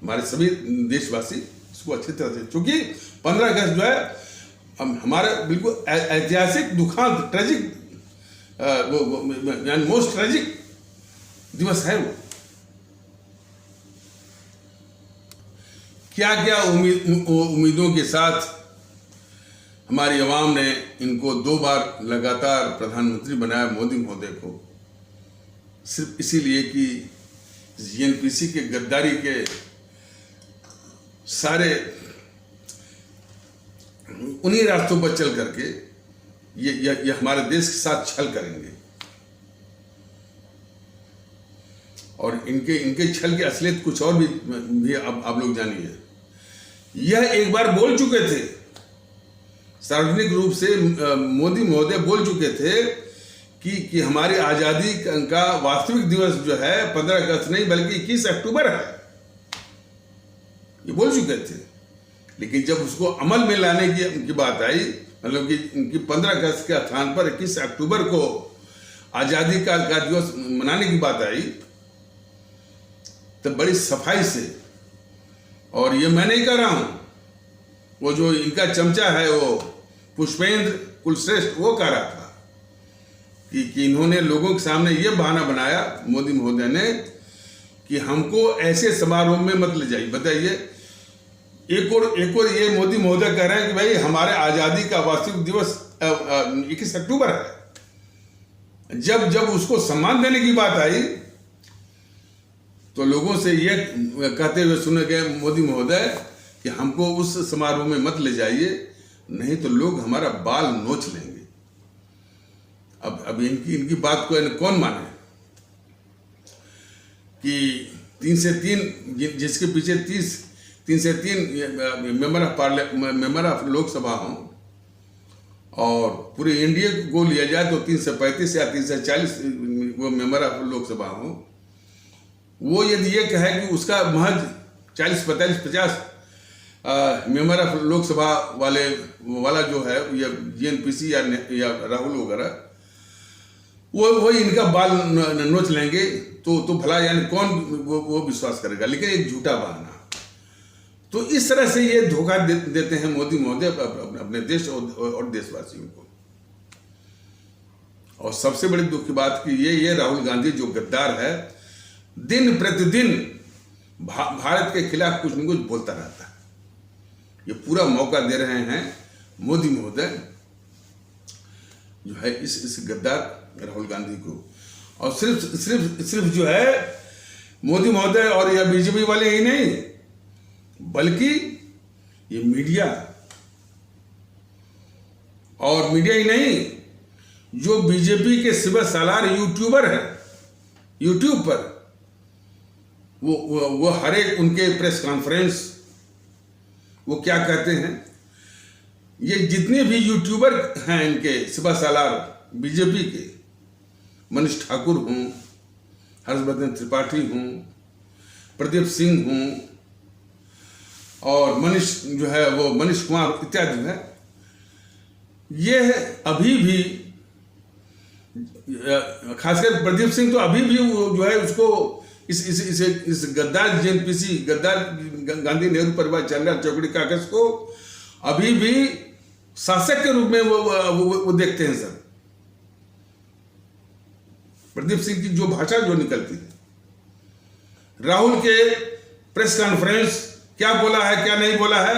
हमारे सभी देशवासी इसको अच्छी तरह से, क्योंकि 15 अगस्त जो है हमारा बिल्कुल ऐतिहासिक दुखांत ट्रेजिक यानी मोस्ट ट्रेजिक दिवस है। वो क्या क्या उम्मीदों के साथ हमारी आवाम ने इनको 2 बार लगातार प्रधानमंत्री बनाया, मोदी महोदय को, सिर्फ इसीलिए कि जीएनपीसी के गद्दारी के सारे उन्हीं रास्तों पर चल करके ये हमारे देश के साथ छल करेंगे। और इनके छल की असलियत कुछ और भी अब आप लोग जानिए। यह एक बार बोल चुके थे, सार्वजनिक रूप से मोदी महोदय बोल चुके थे कि हमारी आज़ादी का वास्तविक दिवस जो है 15 अगस्त नहीं बल्कि 21 अक्टूबर है। ये बोल चुके थे, लेकिन जब उसको अमल में लाने की बात आई, मतलब कि इनकी 15 अगस्त के स्थान पर 21 अक्टूबर को आज़ादी का दिवस मनाने की बात आई, तो बड़ी सफाई से, और ये मैं नहीं कह रहा हूं, वो जो इनका चमचा है वो पुष्पेंद्र कुलश्रेष्ठ वो कह रहा था कि इन्होंने लोगों के सामने ये बहाना बनाया मोदी महोदय ने कि हमको ऐसे समारोह में मत ले जाइए। बताइए, एक और ये मोदी महोदय कह रहे हैं कि भाई हमारे आज़ादी का वास्तविक दिवस 21 अक्टूबर है। जब उसको सम्मान देने की बात आई तो लोगों से ये कहते हुए सुने गए मोदी महोदय कि हमको उस समारोह में मत ले जाइए, नहीं तो लोग हमारा बाल नोच लेंगे। अब इनकी बात को कौन माने कि 3 से 3 जिसके पीछे 3 से 3 मेंबर ऑफ लोकसभा हों, और पूरे इंडिया को लिया जाए तो 3 से 35 या 3 से 40 वो मेंबर ऑफ लोकसभा हों, वो यदि ये कहे कि उसका महज 40, 45, 50 मेंबर ऑफ लोकसभा वाला जो है या जीएनपीसी या राहुल वगैरह वो इनका बाल नोच लेंगे, तो भला यानी कौन वो विश्वास करेगा। लेकिन एक झूठा बहाना। तो इस तरह से ये धोखा देते हैं मोदी महोदय अपने देश और देशवासियों को। और सबसे बड़ी दुख की बात कि ये राहुल गांधी जो गद्दार है, दिन प्रतिदिन भारत के खिलाफ कुछ न कुछ बोलता रहता है। ये पूरा मौका दे रहे हैं मोदी महोदय जो है इस गद्दार राहुल गांधी को। और सिर्फ जो है मोदी महोदय और यह बीजेपी वाले ही नहीं, बल्कि ये मीडिया, और मीडिया ही नहीं, जो बीजेपी के सिवा सालार यूट्यूबर हैं, यूट्यूब पर वो हर एक उनके प्रेस कॉन्फ्रेंस वो क्या कहते हैं, ये जितने भी यूट्यूबर हैं इनके सिवा सालार बीजेपी के, मनीष ठाकुर हूँ, हर्षवर्धन त्रिपाठी हूँ, प्रदीप सिंह हूँ, और मनीष जो है वो मनीष कुमार इत्यादि है, ये अभी भी, खासकर प्रदीप सिंह तो अभी भी वो जो है उसको इस गद्दार जीएनपीसी, गद्दार गांधी नेहरू परिवार जनरल चौकड़ी कागज को अभी भी शासक के रूप में वो देखते हैं। सर प्रदीप सिंह की जो भाषा जो निकलती है, राहुल के प्रेस कॉन्फ्रेंस क्या बोला है क्या नहीं बोला है,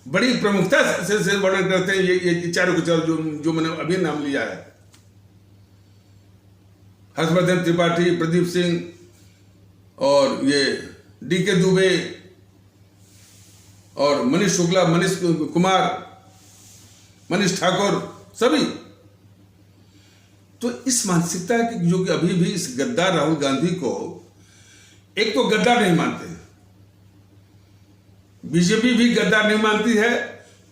बड़ी प्रमुखता से वर्णन करते हैं ये चारों के चारों जो मैंने अभी नाम लिया है, हर्षवर्धन त्रिपाठी, प्रदीप सिंह और ये डीके दुबे और मनीष शुक्ला, मनीष कुमार, मनीष ठाकुर, सभी तो इस मानसिकता की जो कि अभी भी इस गद्दार राहुल गांधी को, एक तो गद्दार नहीं मानते, बीजेपी भी गद्दार नहीं मानती है,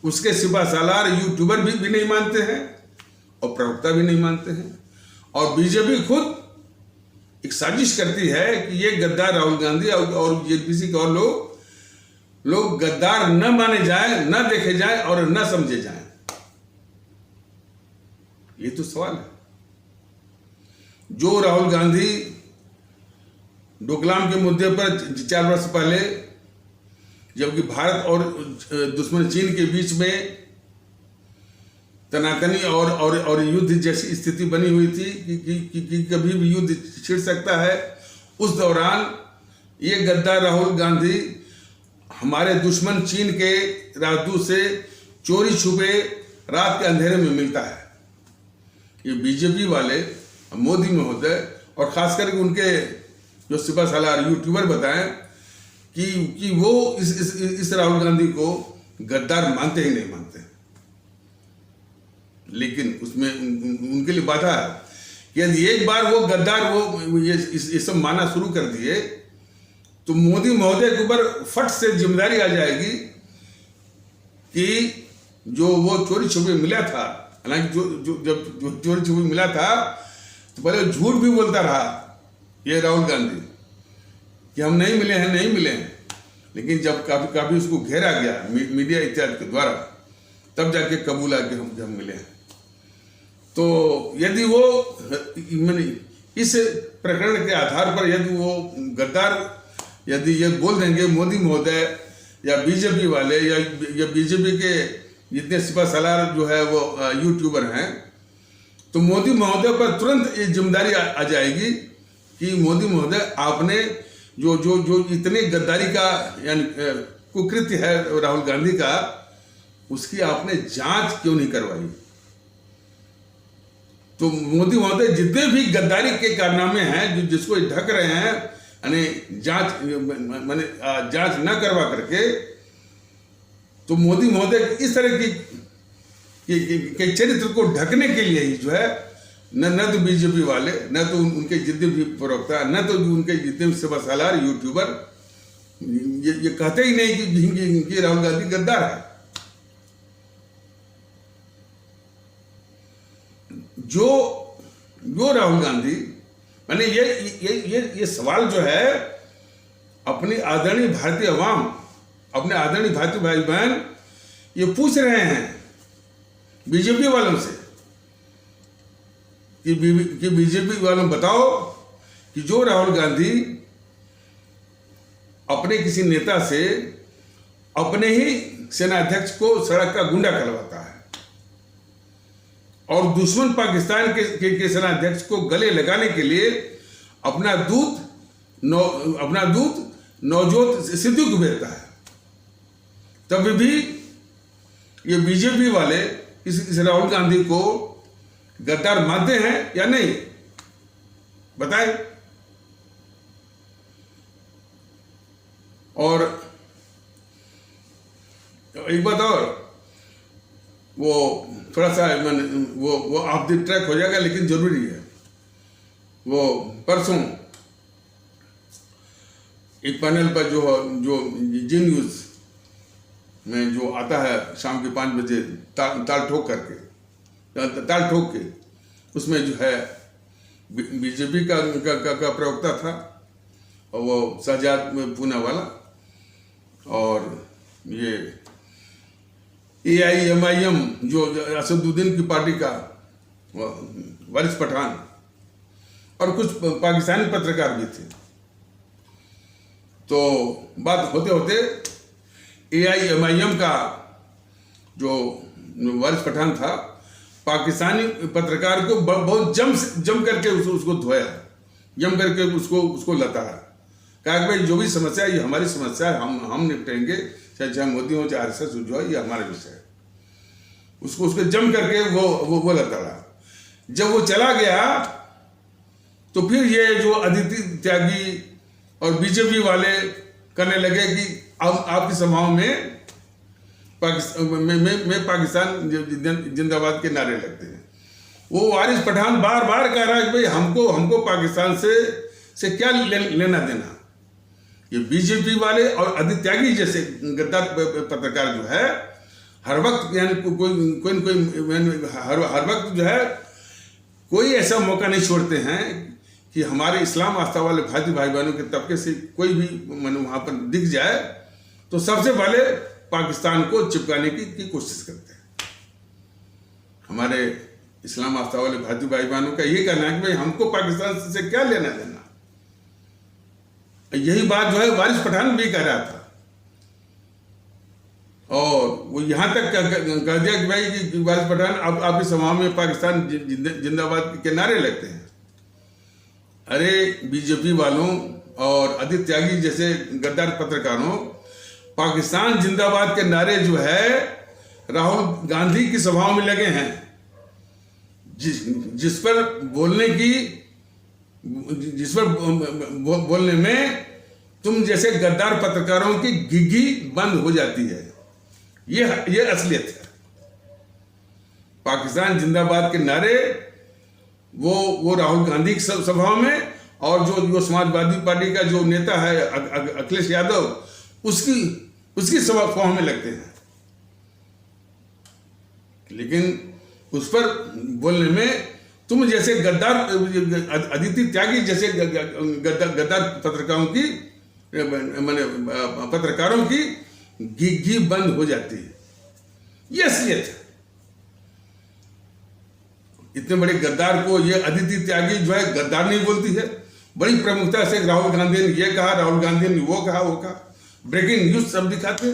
उसके सिवा सालार यूट्यूबर भी नहीं मानते हैं और प्रवक्ता भी नहीं मानते हैं। और बीजेपी खुद एक साजिश करती है कि ये गद्दार राहुल गांधी और किसी के और लोग गद्दार न माने जाए, न देखे जाए और न समझे जाए। ये तो सवाल है। जो राहुल गांधी डोकलाम के मुद्दे पर 4 वर्ष पहले, जबकि भारत और दुश्मन चीन के बीच में तनातनी और युद्ध जैसी स्थिति बनी हुई थी कि कभी भी युद्ध छिड़ सकता है, उस दौरान ये गद्दार राहुल गांधी हमारे दुश्मन चीन के राजदूत से चोरी छुपे रात के अंधेरे में मिलता है। ये बीजेपी वाले मोदी महोदय और खास करके उनके जो सिपा सालार यूट्यूबर बताएं कि वो इस राहुल गांधी को गद्दार मानते ही नहीं मानते। लेकिन उसमें उनके लिए बाधा है कि यदि एक बार वो गद्दार ये सब माना शुरू कर दिए तो मोदी महोदय के ऊपर फट से जिम्मेदारी आ जाएगी कि जो वो चोरी छुपे मिला था, हालांकि जब चोरी छुपे मिला था तो पहले झूठ भी बोलता रहा ये राहुल गांधी कि हम नहीं मिले हैं, लेकिन जब काफी उसको घेरा गया मीडिया इत्यादि के द्वारा, तब जाके कबूला कि हम मिले हैं। तो यदि वो इस प्रकरण के आधार पर यदि वो गद्दार यदि ये बोल देंगे मोदी महोदय या बीजेपी वाले या बीजेपी के जितने सिपा सालार जो है वो यूट्यूबर हैं, तो मोदी महोदय पर तुरंत ये जिम्मेदारी आ जाएगी कि मोदी महोदय आपने जो इतने गद्दारी का यानी कुकृत्य है राहुल गांधी का, उसकी आपने जांच क्यों नहीं करवाई। तो मोदी महोदय जितने भी गद्दारी के कारनामे हैं जिसको ढक रहे हैं, यानी जांच न करवा करके, तो मोदी महोदय इस तरह के चरित्र को ढकने के लिए ही जो है न तो बीजेपी वाले, न तो उनके जितने भी प्रवक्ता, न तो उनके जितने भी सिपा सालार यूट्यूबर ये कहते ही नहीं कि राहुल गांधी गद्दार है। जो राहुल गांधी, मैंने ये सवाल जो है अपनी आदरणीय भारतीय अवाम, अपने आदरणीय भारतीय भाई बहन ये पूछ रहे हैं बीजेपी वालों से कि बीजेपी वालों बताओ कि जो राहुल गांधी अपने किसी नेता से अपने ही सेनाध्यक्ष को सड़क का गुंडा कहलवाता है और दुश्मन पाकिस्तान के सेनाध्यक्ष को गले लगाने के लिए अपना दूत नवजोत सिद्धू को भेजता है, तब भी ये बीजेपी वाले इस राहुल गांधी को गद्दार मानते हैं या नहीं, बताएं। और एक बात और, वो थोड़ा सा वो ऑफ द ट्रैक हो जाएगा लेकिन जरूरी है। वो परसों एक पैनल पर जो जी न्यूज में जो आता है शाम के 5 बजे ताल ठोक के उसमें जो है बीजेपी का प्रवक्ता था और वो शहजाद पूना वाला, और ये AIMIM जो असदुद्दीन की पार्टी का वारिस पठान और कुछ पाकिस्तानी पत्रकार भी थे। तो बात होते होते AIMIM का जो वारिस पठान था, पाकिस्तानी पत्रकार को बहुत जम करके उसको धोया, जम करके उसको लताड़ा, कहा कि भाई जो भी समस्या है ये हमारी समस्या है, हम निपटेंगे, चाहे मोदी हो चाहे RSS हो, ये हमारा विषय है। उसको जम करके वो लताड़ा। जब वो चला गया तो फिर ये जो अदिति त्यागी और बीजेपी वाले करने लगे कि अब आपकी सभाओं में पाकिस्तान जिंदाबाद के नारे लगते हैं। वो वारिस पठान बार बार कह रहा है कि भाई हमको पाकिस्तान से क्या लेना देना। ये बीजेपी वाले और अदिति त्यागी जैसे गद्दार पत्रकार जो है हर वक्त यानी कोई हर वक्त जो है कोई ऐसा मौका नहीं छोड़ते हैं कि हमारे इस्लाम आस्था वाले भारतीय भाई बहनों के तबके से कोई भी वहाँ पर दिख जाए तो सबसे पहले पाकिस्तान को चिपकाने की कोशिश करते हैं। हमारे इस्लाम आस्था वाले भारतीय भाई बहनों का ये कहना है कि भाई हमको पाकिस्तान से क्या लेना देना। यही बात जो है वारिस पठान भी कह रहा था और वो यहाँ तक कह दिया कि भाई कि वारिस पठान आप इस सभा में पाकिस्तान जिंदाबाद के नारे लगते हैं। अरे बीजेपी वालों और अदिति त्यागी जैसे गद्दार पत्रकारों पाकिस्तान जिंदाबाद के नारे जो है राहुल गांधी की सभाओं में लगे हैं, जिस पर बोलने में तुम जैसे गद्दार पत्रकारों की घिघी बंद हो जाती है। ये असलियत है। पाकिस्तान जिंदाबाद के नारे वो राहुल गांधी की सभाओं में और जो समाजवादी पार्टी का जो नेता है अखिलेश यादव उसकी सभाओं में लगते हैं, लेकिन उस पर बोलने में तुम जैसे गद्दार अदिति त्यागी जैसे गद्दार पत्रकारों की घी बंद हो जाती है। ये असलियत है। इतने बड़े गद्दार को ये अदिति त्यागी जो है गद्दार नहीं बोलती है। बड़ी प्रमुखता से राहुल गांधी ने ये कहा, राहुल गांधी ने वो कहा, ब्रेकिंग न्यूज सब दिखाते।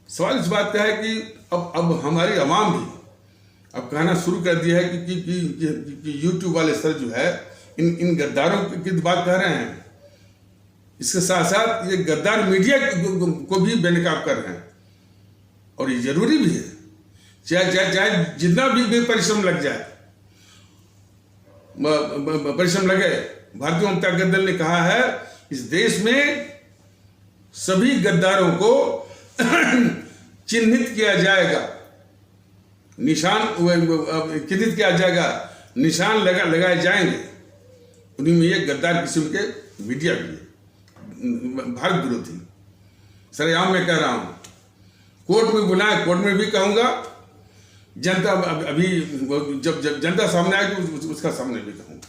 सवाल इस बात का है कि अब हमारी आवाम भी अब कहना शुरू कर दिया है कि यूट्यूब वाले सर जो है इन गद्दारों की बात कह रहे हैं। इसके साथ साथ ये गद्दार मीडिया को भी बेनकाब कर रहे हैं और ये जरूरी भी है। चाहे जितना भी परिश्रम लग जाए, परिश्रम लगे। भारतीय जनता दल ने कहा है इस देश में सभी गद्दारों को चिन्हित किया जाएगा, चिन्हित किया जाएगा, निशान लगाए जाएंगे। उन्हीं में ये गद्दार किस्म के मीडिया भी है, भारत विरोधी। सरेआम में कह रहा हूं, कोर्ट में बुलाए, कोर्ट में भी कहूंगा, जनता अभी जब जनता सामने आएगी उसका सामने भी कहूंगा।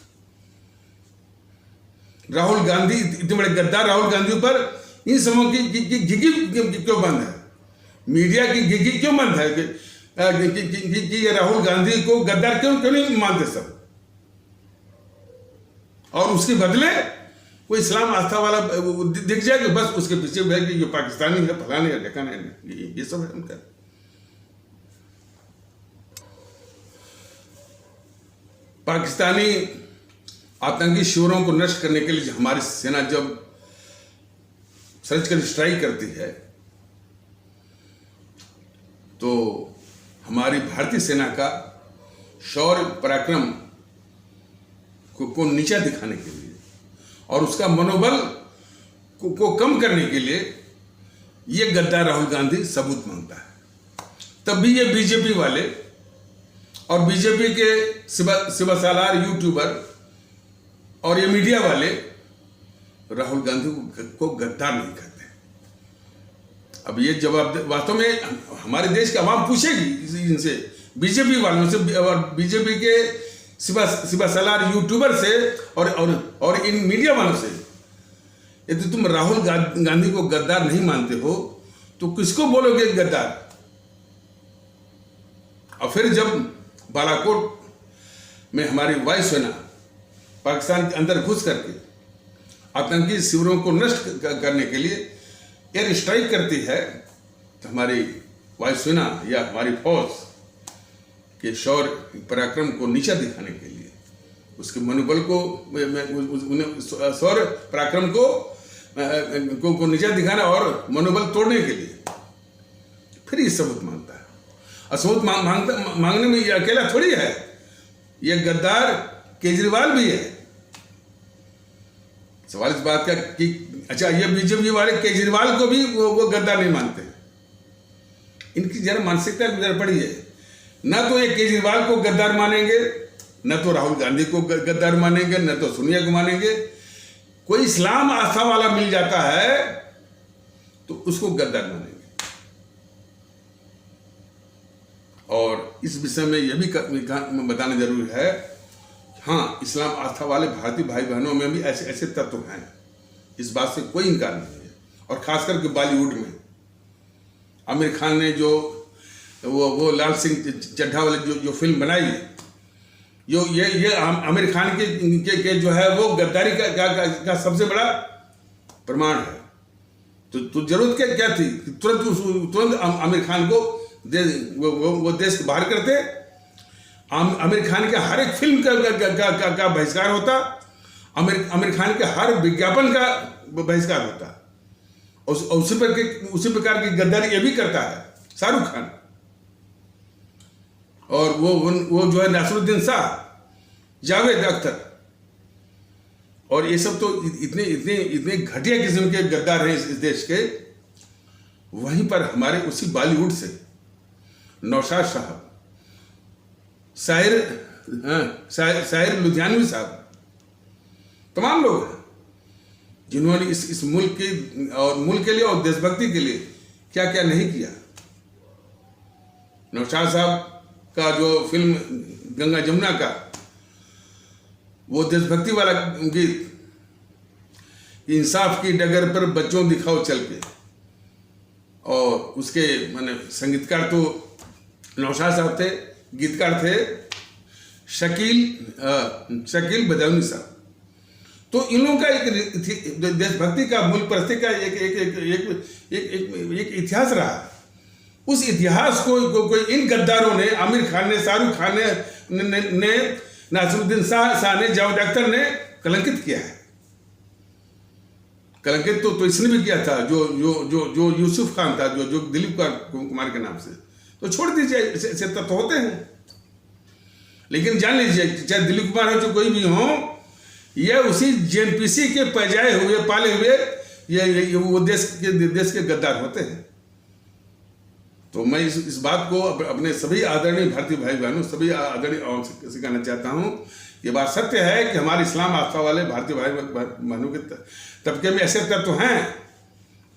राहुल गांधी, इतने बड़े गद्दार राहुल गांधी पर इन समूह की घिघी क्यों बंद है? मीडिया की घिघी क्यों बंद है कि ये राहुल गांधी को गद्दार क्यों नहीं मानते सब? और उसके बदले कोई इस्लाम आस्था वाला दिख जाए कि बस उसके पीछे बैठ के ये पाकिस्तानी है, फलाने है, ढकाने है, ये सब है उनका। पाकिस्तानी आतंकी शिविरों को नष्ट करने के लिए हमारी सेना जब सर्जिकल स्ट्राइक करती है तो हमारी भारतीय सेना का शौर्य पराक्रम को नीचा दिखाने के लिए और उसका मनोबल को कम करने के लिए ये गद्दार राहुल गांधी सबूत मांगता है। तब भी ये बीजेपी वाले और बीजेपी के सिवासालार यूट्यूबर और ये मीडिया वाले राहुल गांधी को गद्दार नहीं कहते। अब ये जवाब वास्तव में हमारे देश की आवाम पूछेगी इनसे, बीजेपी वालों से और बीजेपी के सिवासालार यूट्यूबर से और इन मीडिया वालों से, यदि तुम राहुल गांधी को गद्दार नहीं मानते हो तो किसको बोलोगे गद्दार? और फिर जब बालाकोट में हमारी वायुसेना पाकिस्तान के अंदर घुस करके आतंकी शिविरों को नष्ट करने के लिए एयर स्ट्राइक करती है तो हमारी वायुसेना या हमारी फौज के शौर्य पराक्रम को नीचा दिखाने के लिए, उसके मनोबल को, शौर्य पराक्रम को नीचा दिखाना और मनोबल तोड़ने के लिए फिर ये सबूत मांगता है। और सबूत मांगने में ये अकेला थोड़ी है, ये गद्दार केजरीवाल भी है। सवाल इस बात का कि अच्छा ये बीजेपी वाले केजरीवाल को भी वो गद्दार नहीं मानते। इनकी जरा मानसिकता गुजर पड़ी है। न तो ये केजरीवाल को गद्दार मानेंगे, न तो राहुल गांधी को गद्दार मानेंगे, न तो सोनिया को मानेंगे। कोई इस्लाम आस्था वाला मिल जाता है तो उसको गद्दार मानेंगे। और इस विषय में यह भी बताना जरूरी है, हाँ, इस्लाम आस्था वाले भारतीय भाई बहनों में भी ऐसे ऐसे तत्व हैं, इस बात से कोई इनकार नहीं है। और खास करके बॉलीवुड में आमिर खान ने जो वो लाल सिंह चड्ढा वाले जो फिल्म बनाई, ये आमिर खान के जो है वो गद्दारी का सबसे बड़ा प्रमाण है। तो जरूरत क्या थी तुरंत आमिर खान को वो देश बाहर करते। आमिर खान के हर एक फिल्म का बहिष्कार होता, आमिर खान के हर विज्ञापन का बहिष्कार होता। उसी प्रकार की गद्दारी ये भी करता है शाहरुख खान। और वो जो है नासिरुद्दीन शाह, जावेद अख्तर, और ये सब तो इतने घटिया किस्म के गद्दार हैं इस देश के। वहीं पर हमारे उसी बॉलीवुड से नौशाद साहब, शाहिर लुधियानवी साहब, तमाम लोग हैं जिन्होंने इस मुल्क के लिए और देशभक्ति के लिए क्या क्या नहीं किया। नौशाद साहब का जो फिल्म गंगा जमुना का वो देशभक्ति वाला गीत, इंसाफ की डगर पर बच्चों दिखाओ चल के, और उसके माने संगीतकार तो नौशाद साहब थे, गीतकार थे शकील बदायूनी साहब। तो इन लोगों का एक देशभक्ति का, मुल्क परस्ती का एक इतिहास रहा। उस इतिहास को कोई इन गद्दारों ने, आमिर खान ने, शाहरुख खान ने नासिरुद्दीन शाह ने, जावेद अख्तर ने कलंकित किया है। कलंकित तो इसने भी किया था जो यूसुफ खान था, जो दिलीप कुमार के नाम से। तो छोड़ दीजिए, ऐसे तत्व होते हैं। लेकिन जान लीजिए, चाहे दिलीप कुमार हो, चाहे कोई भी हो, ये उसी जेएनपीसी के पैजाए हुए, पाले हुए ये वो देश के गद्दार होते हैं। तो मैं इस बात को अपने सभी आदरणीय भारतीय भाई बहनों, सभी आदरणीय आवाम से कहना चाहता हूँ। ये बात सत्य है कि हमारे इस्लाम आस्था वाले भारतीय भाई बहनों के तबके में ऐसे तत्व हैं,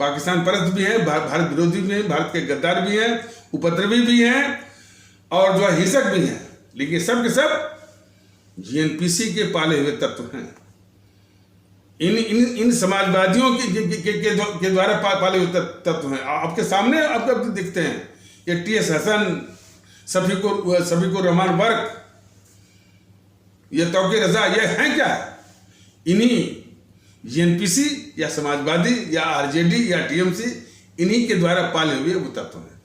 पाकिस्तान परस्त भी हैं, भारत विरोधी भी हैं, भारत के गद्दार भी हैं, उपद्रवी भी हैं, और जो हिंसक भी हैं। लेकिन सब के सब जीएनपीसी के पाले हुए तत्व हैं। इन समाजवादियों के द्वारा पाले हुए तत्व हैं। आपके सामने आपको दिखते हैं, ये टीएस हसन, शफीकुर रहमान वर्क, ये तौकीर रजा, ये हैं क्या? इन्हीं जीएनपीसी या समाजवादी या आरजेडी या टीएमसी, इन्हीं के द्वारा पाले हुए वो तत्व हैं।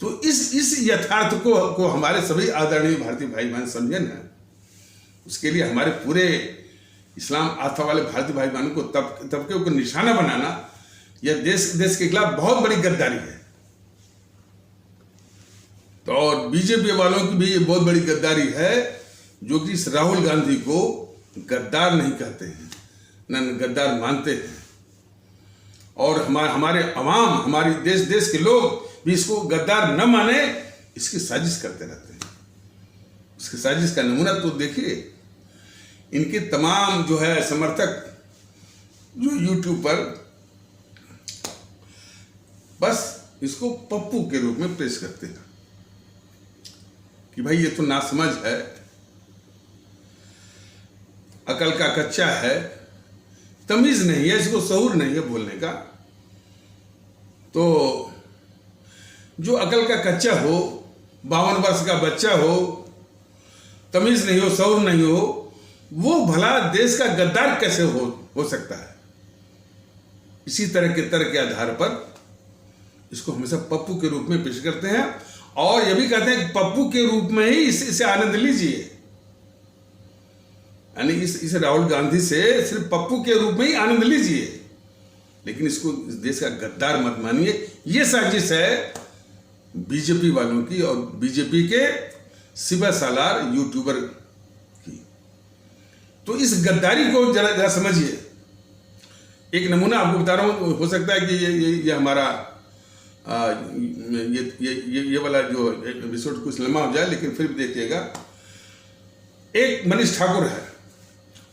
तो इस यथार्थ को हमारे सभी आदरणीय भारतीय भाई बहन समझे ना। उसके लिए हमारे पूरे इस्लाम आस्था वाले भारतीय भाई बहनों को तबके को निशाना बनाना, यह देश के खिलाफ बहुत बड़ी गद्दारी है। तो और बीजेपी वालों की भी ये बहुत बड़ी गद्दारी है, जो कि इस राहुल गांधी को गद्दार नहीं कहते हैं, न गद्दार मानते हैं। और हमारे अवाम, हमारी देश के लोग भी इसको गद्दार न माने, इसकी साजिश करते रहते हैं। उसकी साजिश का नमूना तो देखिए, इनके तमाम जो है समर्थक जो यूट्यूब पर बस इसको पप्पू के रूप में पेश करते हैं कि भाई ये तो नासमझ है, अकल का कच्चा है, तमीज नहीं है, इसको शऊर नहीं है बोलने का। तो जो अकल का कच्चा हो, 52 वर्ष का बच्चा हो, तमीज नहीं हो, शऊर नहीं हो, वो भला देश का गद्दार कैसे हो सकता है? इसी तरह के तर्क के आधार पर इसको हमेशा पप्पू के रूप में पेश करते हैं, और ये भी कहते हैं कि पप्पू के रूप में ही इसे आनंद लीजिए। यानी इस राहुल गांधी से सिर्फ पप्पू के रूप में ही आनंद लीजिए, लेकिन इसको इस देश का गद्दार मत मानिए। ये साजिश है बीजेपी वालों की और बीजेपी के सिवा सालार यूट्यूबर की। तो इस गद्दारी को जरा समझिए। एक नमूना आपको बता रहा हूं, हो सकता है कि ये हमारा ये वाला जो एपिसोड कुछ लंबा हो जाए, लेकिन फिर भी देखिएगा। एक मनीष ठाकुर है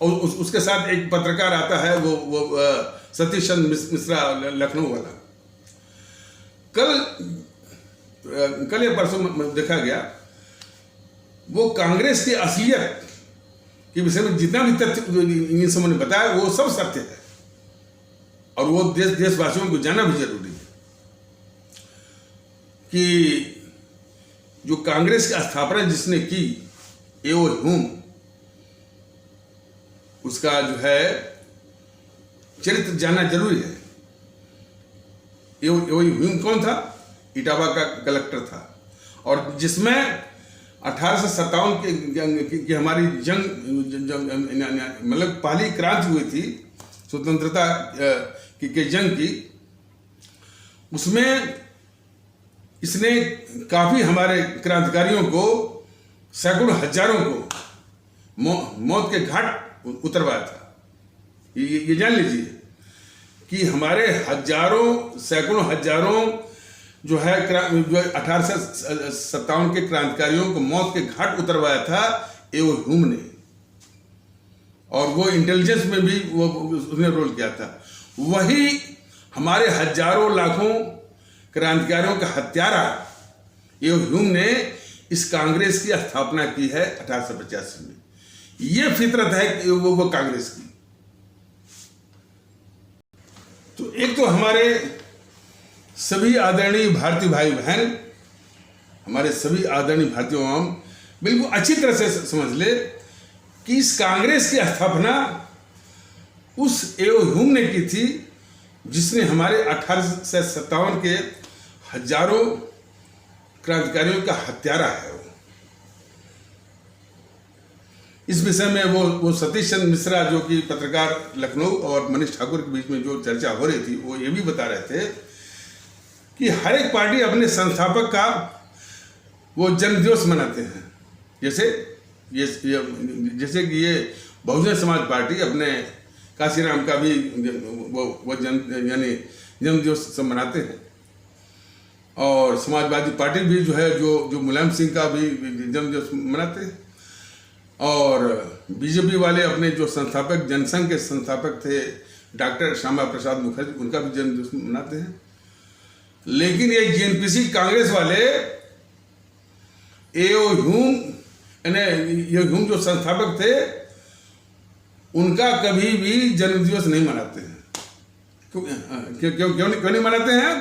और उसके साथ एक पत्रकार आता है, वो सतीश चंद्र मिश्रा, लखनऊ वाला। कल या परसों देखा गया, वो कांग्रेस की असलियत के विषय में जितना भी तथ्य इन समूह ने बताया वो सब सत्य है, और वो देशवासियों को जानना भी जरूरी है कि जो कांग्रेस की स्थापना जिसने की, एओ ह्यूम, उसका जो है चरित्र जानना जरूरी है। एओ ह्यूम कौन था? इटावा का कलेक्टर था, और जिसमें 1857 की हमारी जंग मतलब पहली क्रांति हुई थी स्वतंत्रता की जंग की, उसमें इसने काफी हमारे क्रांतिकारियों को, सैकड़ों हजारों को मौत के घाट उतरवाया था। ये जान लीजिए कि हमारे सैकड़ों हजारों जो है 1857 के क्रांतिकारियों को मौत के घाट उतरवाया था एओ ह्यूम ने, और वो इंटेलिजेंस में भी वो उसने रोल किया था। वही हमारे हजारों लाखों क्रांतिकारियों का हत्यारा एओ ह्यूम ने इस कांग्रेस की स्थापना की है 1885 में। ये फितरत है कि वो कांग्रेस की। तो एक तो हमारे सभी आदरणीय भारतीय भाई बहन, हमारे सभी आदरणीय भारतीय आवाम बिल्कुल अच्छी तरह से समझ ले कि इस कांग्रेस की स्थापना उस एओ ह्यूम ने की थी, जिसने हमारे 1857 के हजारों क्रांतिकारियों का हत्यारा है। इस विषय में वो सतीश चंद्र मिश्रा, जो कि पत्रकार लखनऊ, और मनीष ठाकुर के बीच में जो चर्चा हो रही थी, वो ये भी बता रहे थे कि हर एक पार्टी अपने संस्थापक का वो जन्मदिवस मनाते हैं। जैसे कि ये बहुजन समाज पार्टी अपने काशीराम का भी वो जन्मदिवस सब मनाते हैं, और समाजवादी पार्टी भी जो है जो मुलायम सिंह का भी जन्मदिवस मनाते हैं, और बीजेपी वाले अपने जो संस्थापक, जनसंघ के संस्थापक थे डॉक्टर श्यामा प्रसाद मुखर्जी, उनका भी जन्मदिवस मनाते हैं। लेकिन ये जेएनपीसी कांग्रेस वाले एओ ह्यूम, ये ह्यूम जो संस्थापक थे, उनका कभी भी जन्मदिवस नहीं मनाते हैं। क्यों नहीं मनाते हैं?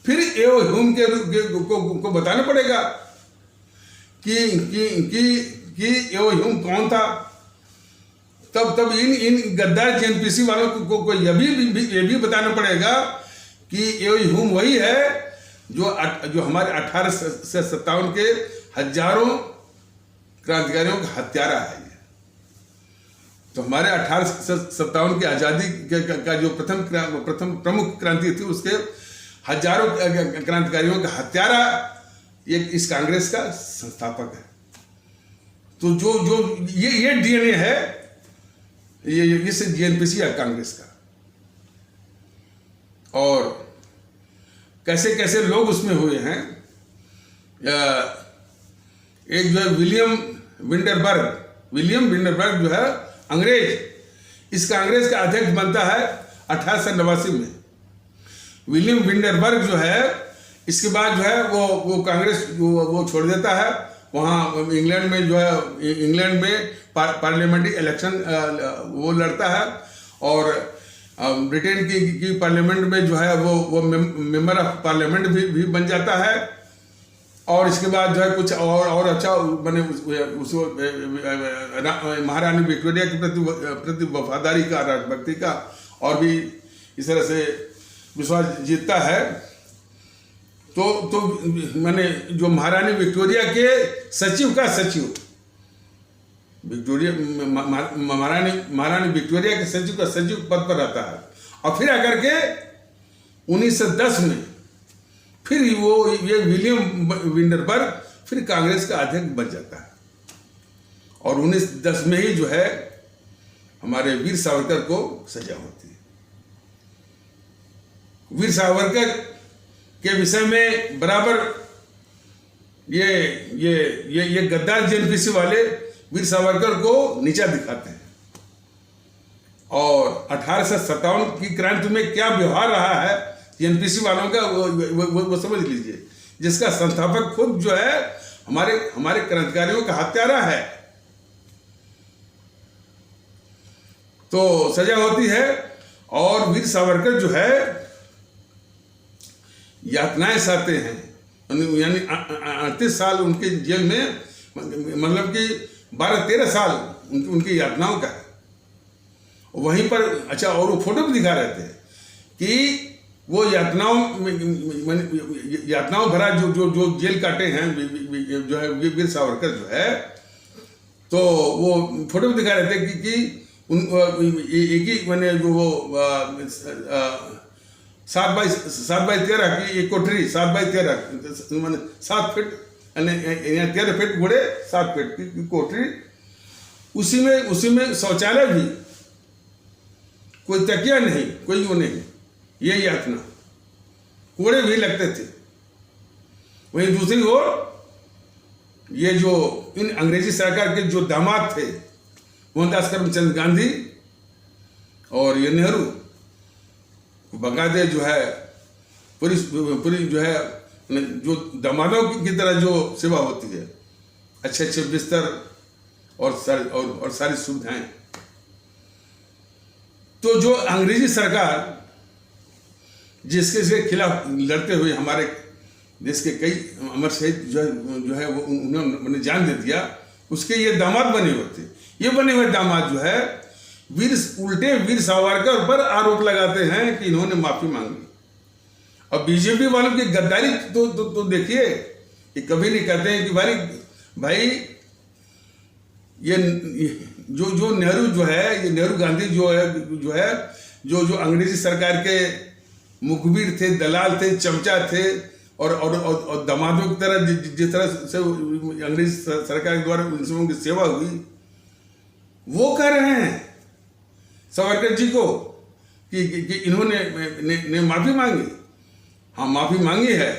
फिर एओ ह्यूम को बताना पड़ेगा कि एओ ह्यूम कौन था। तब इन गद्दार जेएनपीसी वालों को ये भी बताना पड़ेगा कि एओ ह्यूम वही है जो हमारे 1857 के हजारों क्रांतिकारियों का हत्यारा है। तो हमारे 1857 की आज़ादी का जो प्रथम प्रमुख क्रांति थी, उसके हजारों क्रांतिकारियों का हत्यारा इस कांग्रेस का संस्थापक है। तो जो ये डीएनए है इस जेएनपीसी या कांग्रेस का, और कैसे कैसे लोग उसमें हुए हैं। एक जो है विलियम विंडरबर्ग जो है अंग्रेज, इस कांग्रेस का अध्यक्ष बनता है 1889 में। विलियम विंडरबर्ग जो है, इसके बाद जो है वो कांग्रेस वो छोड़ देता है। वहाँ इंग्लैंड में जो है, इंग्लैंड में पार्लियामेंट्री इलेक्शन वो लड़ता है, और ब्रिटेन की पार्लियामेंट में जो है वो मेंबर ऑफ पार्लियामेंट भी बन जाता है। और इसके बाद जो है कुछ और अच्छा बने, उसको महारानी विक्टोरिया के प्रति वफादारी का, राष्ट्रभक्ति का, और भी इस तरह से विश्वास जीतता है। तो मैंने जो महारानी विक्टोरिया के सचिव का सचिव, महारानी विक्टोरिया के सचिव का सचिव पद पर रहता है, और फिर आकर के 1910 में फिर ये विलियम विंडरबर्ग फिर कांग्रेस का अध्यक्ष बन जाता है। और 1910 में ही जो है हमारे वीर सावरकर को सजा होती है। वीर सावरकर के विषय में बराबर ये गद्दार जेएनपीसी वाले वीर सावरकर को नीचा दिखाते हैं। और 1857 की क्रांति में क्या व्यवहार रहा है जेएनपीसी वालों का वो समझ लीजिए, जिसका संस्थापक खुद जो है हमारे क्रांतिकारियों का हत्यारा है। तो सजा होती है और वीर सावरकर जो है यातनाएं सहते हैं, यानी 38 साल उनके जेल में, मतलब कि 12-13 साल उनकी यातनाओं का है। वहीं पर अच्छा, और वो फोटो भी दिखा रहे थे कि वो यातनाओं भरा जो जेल काटे हैं जो है वीर सावरकर जो है, तो वो फोटो भी दिखा रहे थे कि एक ही मैंने जो वो 7x13 की एक कोठरी, 7x13 मैंने 7 फीट यानी 13 फीट गुड़े 7 फीट की कोठरी, उसी में शौचालय भी, कोई तकिया नहीं, कोई वो नहीं, ये यातना, कूड़े भी लगते थे। वहीं दूसरी ओर ये जो इन अंग्रेजी सरकार के जो दामाद थे, मोहनदास करमचंद गांधी और ये नेहरू, बकायदे जो है पूरी जो है जो दामादों की तरह जो सेवा होती है, अच्छे बिस्तर और सारी सुविधाएं। तो जो अंग्रेजी सरकार जिसके खिलाफ लड़ते हुए हमारे देश के कई अमर शहीद जो है वो उन्होंने जान दे दिया, उसके ये दामाद बने हुए थे। ये बने हुए दामाद जो है उल्टे वीर सावरकर पर आरोप लगाते हैं कि इन्होंने माफी मांगी। अब बीजेपी वालों की गद्दारी तो देखिए, ये कभी नहीं कहते हैं कि भाई ये जो नेहरू जो है, ये नेहरू गांधी जो है जो अंग्रेजी सरकार के मुखबिर थे, दलाल थे, चमचा थे, और दामादों की तरह जिस तरह से अंग्रेजी सरकार के द्वारा उनकी सेवा हुई, वो कह रहे हैं सावरकर जी को कि इन्होंने माफी मांगी। हाँ, माफी मांगी है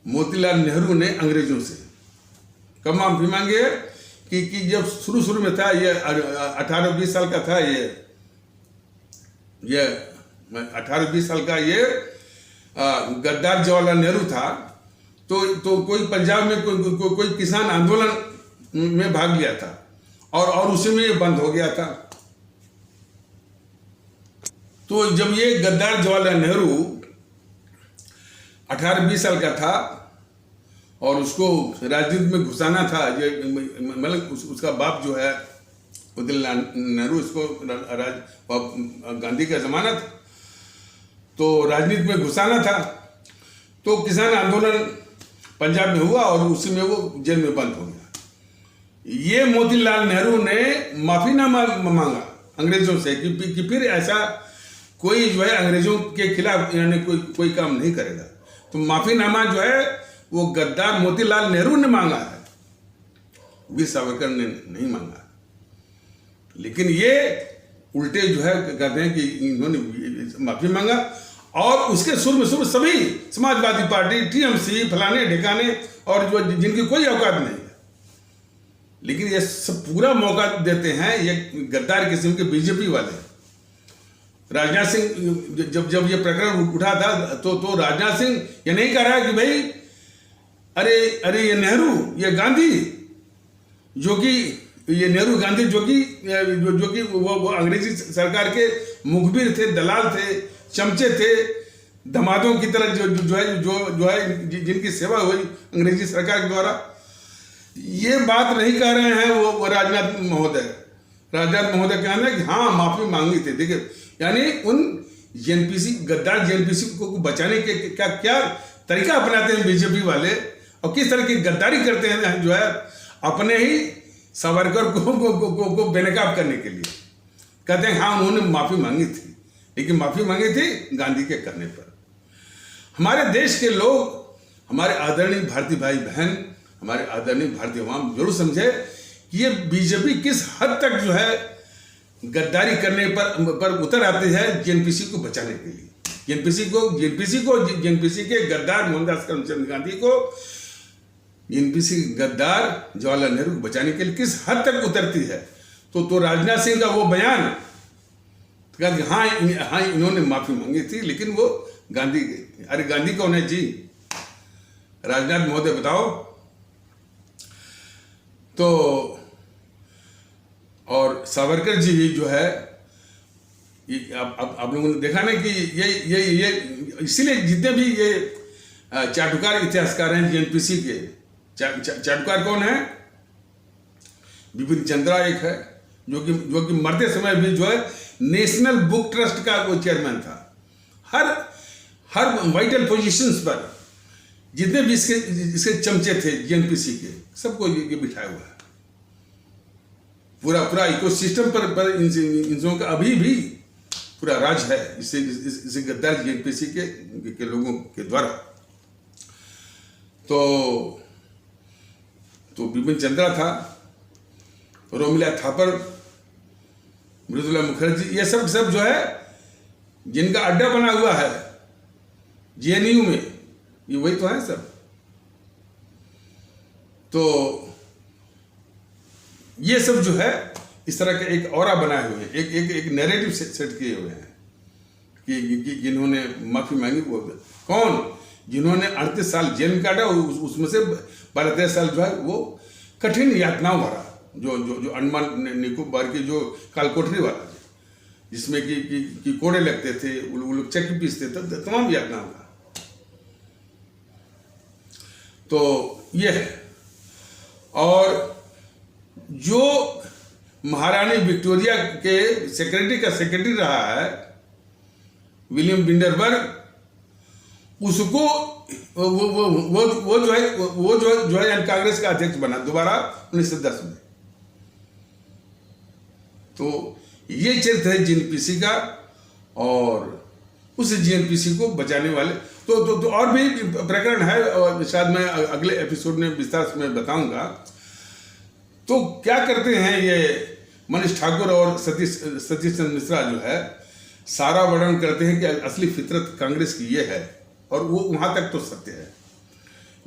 मोतीलाल नेहरू ने अंग्रेजों से। कब माफी मांगी है कि जब शुरू में था, ये 18-20 साल का था, ये 18-20 साल का ये गद्दार जवाहरलाल नेहरू था, तो कोई पंजाब में कोई किसान आंदोलन में भाग लिया था और उसी में ये बंद हो गया था। तो जब ये गद्दार जवाहरलाल नेहरू 18-20 साल का था और उसको राजनीति में घुसाना था, मतलब उसका बाप जो है मोतीलाल नेहरू, उसको गांधी का जमाना था, तो राजनीति में घुसाना था, तो किसान आंदोलन पंजाब में हुआ और उसी में वो जेल में बंद हो गया। ये मोतीलाल नेहरू ने माफीनामा मांगा अंग्रेजों से कि फिर ऐसा कोई जो है अंग्रेजों के खिलाफ यानी कोई काम नहीं करेगा। तो माफीनामा जो है वो गद्दार मोतीलाल नेहरू ने मांगा है, वीर सावरकर ने नहीं मांगा। लेकिन ये उल्टे जो है कहते हैं कि इन्होंने माफी मांगा, और उसके सुर में सभी समाजवादी पार्टी, टीएमसी, फलाने ढिकाने और जो जिनकी कोई औकात नहीं है, लेकिन ये सब पूरा मौका देते हैं ये गद्दार किस्म के बीजेपी वाले। राजनाथ सिंह जब ये प्रकरण उठा था तो राजनाथ सिंह ये नहीं कह रहा कि भाई अरे ये नेहरू, ये गांधी, जो कि ये नेहरू गांधी जो कि वो अंग्रेजी सरकार के मुखबिर थे, दलाल थे, चमचे थे, दामादों की तरह जो है जिनकी सेवा हुई अंग्रेजी सरकार के द्वारा। ये बात नहीं कह रहे हैं वो राजनाथ महोदय कहना है कि हाँ माफी मांगी थी। देखिए, यानी उन गद्दार जेएनपीसी को बचाने के क्या तरीका अपनाते हैं बीजेपी वाले, और किस तरह की गद्दारी करते हैं जो है अपने ही सावरकर को बेनकाब करने के लिए। कहते हैं हाँ उन्होंने माफी मांगी थी, लेकिन माफी मांगी थी गांधी के कहने पर। हमारे देश के लोग, हमारे आदरणीय भारतीय भाई बहन, हमारे आदरणीय भारतीय अवाम जरूर समझे कि ये बीजेपी किस हद तक जो है गद्दारी करने पर उतर आती है जेएनपीसी को बचाने के लिए। जेएनपीसी के गद्दार मोहनदास करमचंद गांधी को जेएनपीसी गद्दार जवाहरलाल नेहरू को बचाने के लिए किस हद तक उतरती है। तो राजनाथ सिंह का वो बयान कि हाँ इन्होंने माफी मांगी थी, लेकिन वो गांधी, अरे गांधी कौन है जी, राजनाथ महोदय बताओ। तो और सावरकर जी भी जो है, आप लोगों ने देखा ना कि ये इसीलिए जितने भी ये चाटुकार इतिहासकार हैं जेएनपीसी के, चाटुकार कौन है, बिपिन चंद्रा एक है जो कि मरते समय भी जो है नेशनल बुक ट्रस्ट का वो चेयरमैन था। हर वाइटल पोजीशंस पर जितने भी इसके चमचे थे जेएनपीसी के, सबको ये बिठाया हुआ है। पूरा इकोसिस्टम पर इन का अभी भी पूरा राज है इसे गद्दार जेएनपीसी के लोगों के द्वारा। तो बिपिन चंद्रा था, रोमिला थापर, मृदुला मुखर्जी, ये सब जो है जिनका अड्डा बना हुआ है जेएनयू में, ये वही तो है सब। तो ये सब जो है इस तरह के एक ऑरा बनाए हुए हैं, एक नैरेटिव सेट किए हुए हैं कि जिन्होंने माफी मांगी वो कौन, जिन्होंने 38 साल जेल में काटा, उसमें से 12-13 साल जो है वो कठिन यातनाओं भरा, जो अंडमान निकोबार की जो कालकोठरी वाला जिसमें कि कोड़े लगते थे, वो लोग चक्की पीसते थे, तमाम यातनाओं का। तो ये है। और जो महारानी विक्टोरिया के सेक्रेटरी रहा है विलियम विंडरबर्ग, उसको वो जो है कांग्रेस का अध्यक्ष बना दोबारा 1910 में। तो ये चरित्र है जेएनपीसी का, और उस जेएनपीसी को बचाने वाले तो और भी प्रकरण है, और शायद मैं अगले एपिसोड में विस्तार से मैं बताऊंगा। तो क्या करते हैं ये मनीष ठाकुर और सतीश चंद्र मिश्रा जो है, सारा वर्णन करते हैं कि असली फितरत कांग्रेस की ये है, और वो वहां तक तो सत्य है।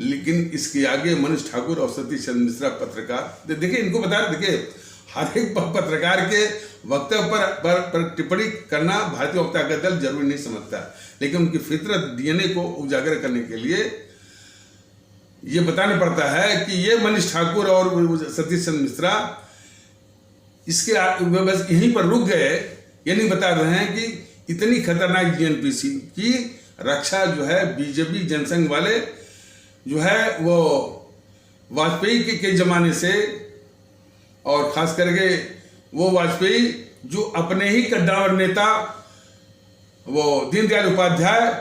लेकिन इसके आगे मनीष ठाकुर और सतीश चंद्र मिश्रा पत्रकार, देखिए इनको बता रहे, देखिए हर एक पत्रकार के वक्तव्य पर टिप्पणी करना भारतीय वक्ता का दल जरूरी नहीं समझता, लेकिन उनकी फितरत डीएनए को उजागर करने के लिए ये बताना पड़ता है कि ये मनीष ठाकुर और सतीश चंद्र मिश्रा इसके बस यहीं पर रुक गए, ये नहीं बता रहे हैं कि इतनी खतरनाक जेएनपीसी की रक्षा जो है बीजेपी जनसंघ वाले जो है वो वाजपेयी के जमाने से, और खास करके वो वाजपेयी जो अपने ही कद्दावर नेता वो दीनदयाल उपाध्याय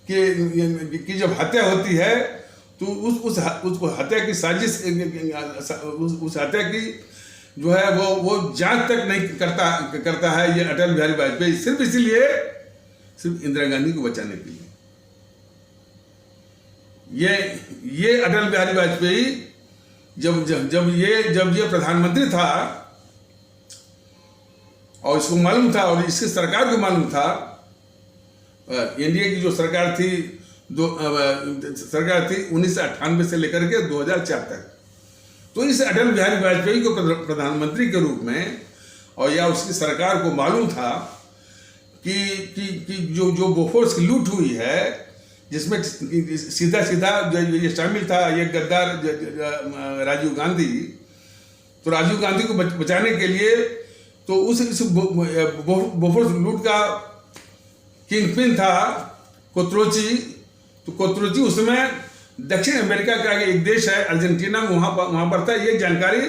की जब हत्या होती है, तो उसको हत्या की साजिश, उस हत्या की जो है वो जांच तक नहीं करता है ये अटल बिहारी वाजपेयी, सिर्फ इसीलिए, सिर्फ इंदिरा गांधी को बचाने के लिए। ये अटल बिहारी वाजपेयी जब ये प्रधानमंत्री था और इसको मालूम था, और इसकी सरकार को मालूम था, एनडीए की जो सरकार थी 1998 से लेकर के 2004 तक, तो इस अटल बिहारी वाजपेयी को प्रधानमंत्री के रूप में और या उसकी सरकार को मालूम था कि जो बोफोर्स की लूट हुई है, जिसमें सीधा जो ये शामिल था ये गद्दार राजीव गांधी, तो राजीव गांधी को बचाने के लिए तो उस बोफोर्स लूट का किंग पिन था कोत्रोची। तो कोत्रोची उसमें दक्षिण अमेरिका का एक देश है अर्जेंटीना, वहाँ पर था। ये जानकारी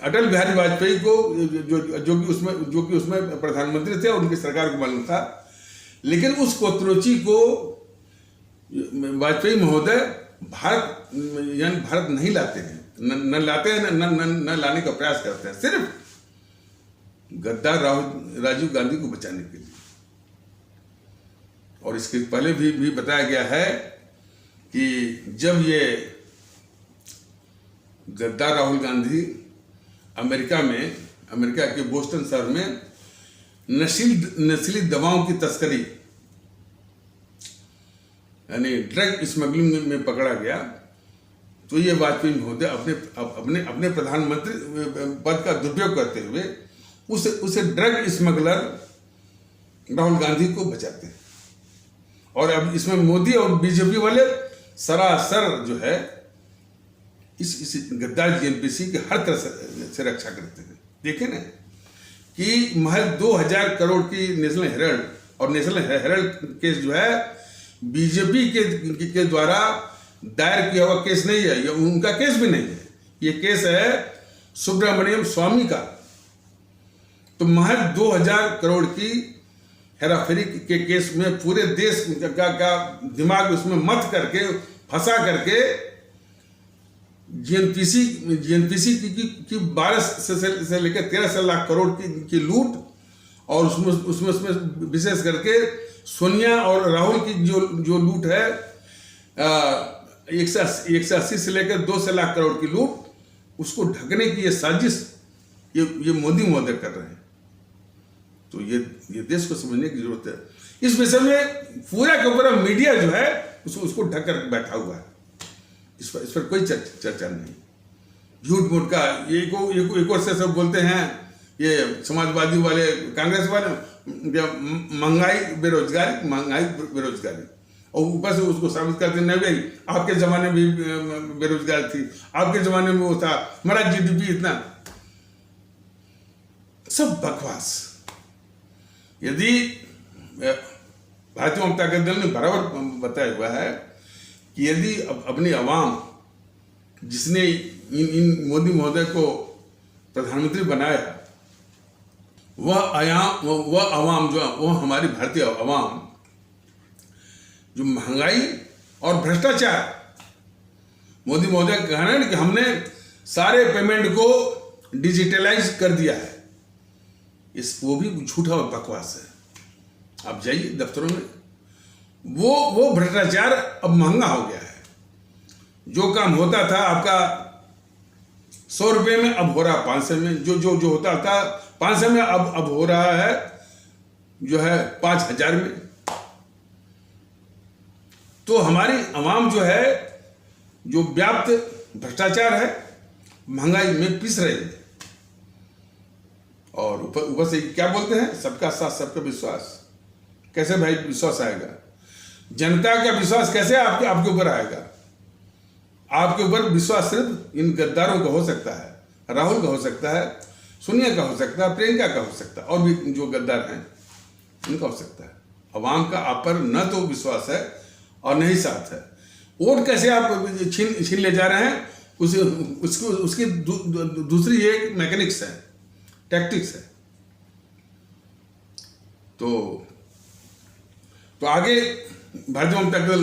अटल बिहारी वाजपेयी को जो कि उसमें प्रधानमंत्री थे और उनकी सरकार को मालूम था। लेकिन उस कोत्रोची को वाजपेयी महोदय भारत नहीं लाते हैं, न लाते हैं, न लाने का प्रयास करते हैं, सिर्फ गद्दार राजीव गांधी को बचाने के लिए। और इसके पहले भी बताया गया है कि जब ये गद्दार राहुल गांधी अमेरिका के बोस्टन शहर में नशीली दवाओं की तस्करी यानी ड्रग स्मगलिंग में पकड़ा गया, तो ये वाजपेयी महोदय अपने प्रधानमंत्री पद का दुरुपयोग करते हुए उसे ड्रग स्मगलर राहुल गांधी को बचाते हैं। और अब इसमें मोदी और बीजेपी वाले सरासर जो है इस गद्दार जीएनपीसी की हर तरह से रक्षा करते हैं। देखें ना कि महज 2000 करोड़ की नेशनल हेराल्ड केस जो है बीजेपी के द्वारा दायर किया हुआ केस नहीं है, ये उनका केस भी नहीं है, ये केस है सुब्रमण्यम स्वामी का। तो महज 2000 करोड़ की हेराफेरी के केस में पूरे देश का दिमाग उसमें मत करके फंसा करके जीएनपीसी की 12 से लेकर 13 लाख करोड़ की लूट, और उसमें विशेष करके सोनिया और राहुल की जो लूट है 180 से लेकर 200 लाख करोड़ की लूट, उसको ढकने की ये साजिश ये मोदी महोदय कर रहे हैं। तो ये देश को समझने की जरूरत है। इस विषय में पूरा का पूरा मीडिया जो है उसको ढक कर बैठा हुआ है, इस पर कोई चर्चा नहीं। झूठ मूठ का एक और से सब बोलते हैं, ये समाजवादी वाले, कांग्रेस वाले, महंगाई बेरोजगारी, और ऊपर से उसको साबित करते नहीं भाई आपके जमाने में भी बेरोजगार थी, आपके जमाने में वो था, हमारा जीडीपी इतना, सब बकवास। यदि भारतीय जनता दल ने बराबर बताया हुआ है कि यदि अपनी आवाम जिसने इन मोदी महोदय को प्रधानमंत्री बनाया, वह आवाम जो वो हमारी भारतीय आवाम जो महंगाई और भ्रष्टाचार, मोदी महोदय का कहना है कि हमने सारे पेमेंट को डिजिटलाइज कर दिया है, वो भी झूठा और बकवास है। आप जाइए दफ्तरों में, वो भ्रष्टाचार अब महंगा हो गया है। जो काम होता था आपका 100 रुपये में, अब हो रहा 500 में, जो होता था 500 में, अब हो रहा है जो है 5000 में। तो हमारी आवाम जो है, जो व्याप्त भ्रष्टाचार है, महंगाई में पिस रही है। और ऊपर से क्या बोलते हैं, सबका साथ सबका विश्वास। कैसे भाई विश्वास आएगा? जनता का विश्वास कैसे आपके ऊपर आएगा? आपके ऊपर विश्वास सिर्फ इन गद्दारों का हो सकता है, राहुल का हो सकता है, सोनिया का हो सकता है, प्रियंका का हो सकता है, और भी जो गद्दार हैं उनका हो सकता है। अवाम का आप पर न तो विश्वास है और नहीं साथ है। वोट कैसे आप छीन ले जा रहे हैं, उसकी दूसरी एक मैकेनिक्स है, टैक्टिक्स है। तो आगे भारतीय जनता दल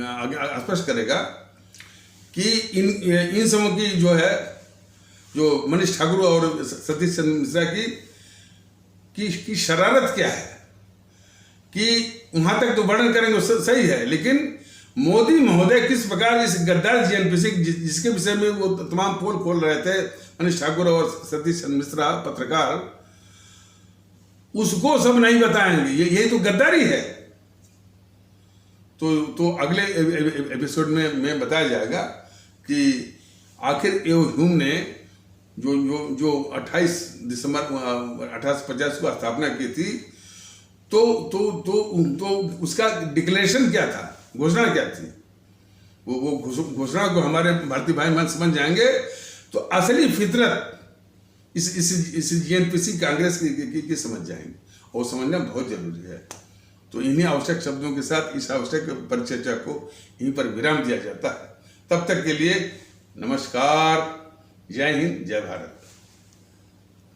आगे स्पष्ट करेगा कि इन समूह की जो है, जो मनीष ठाकुर और सतीश चंद्र मिश्रा की शरारत क्या है, कि वहां तक तो वर्णन करेंगे सही है, लेकिन मोदी महोदय किस प्रकार इस गद्दार जीएनपीसी जिसके विषय में वो तमाम पोल खोल रहे थे मनीष ठाकुर और सतीश चंद्र मिश्रा पत्रकार, उसको सब नहीं बताएंगे। यही तो गद्दारी है। तो अगले एपिसोड में बताया जाएगा कि आखिर एओ ह्यूम ने जो 28 दिसंबर 1850 को स्थापना की थी, तो उसका डिक्लेरेशन क्या था, घोषणा क्या थी? वो घोषणा को हमारे भारतीय भाई बहन समझ जाएंगे तो असली फितरत इस जीएनपीसी कांग्रेस की समझ जाएंगे, और समझना बहुत जरूरी है। तो इन्हीं आवश्यक शब्दों के साथ इस आवश्यक परिचर्चा को यहीं पर विराम दिया जाता है। तब तक के लिए नमस्कार, जय हिंद, जय भारत।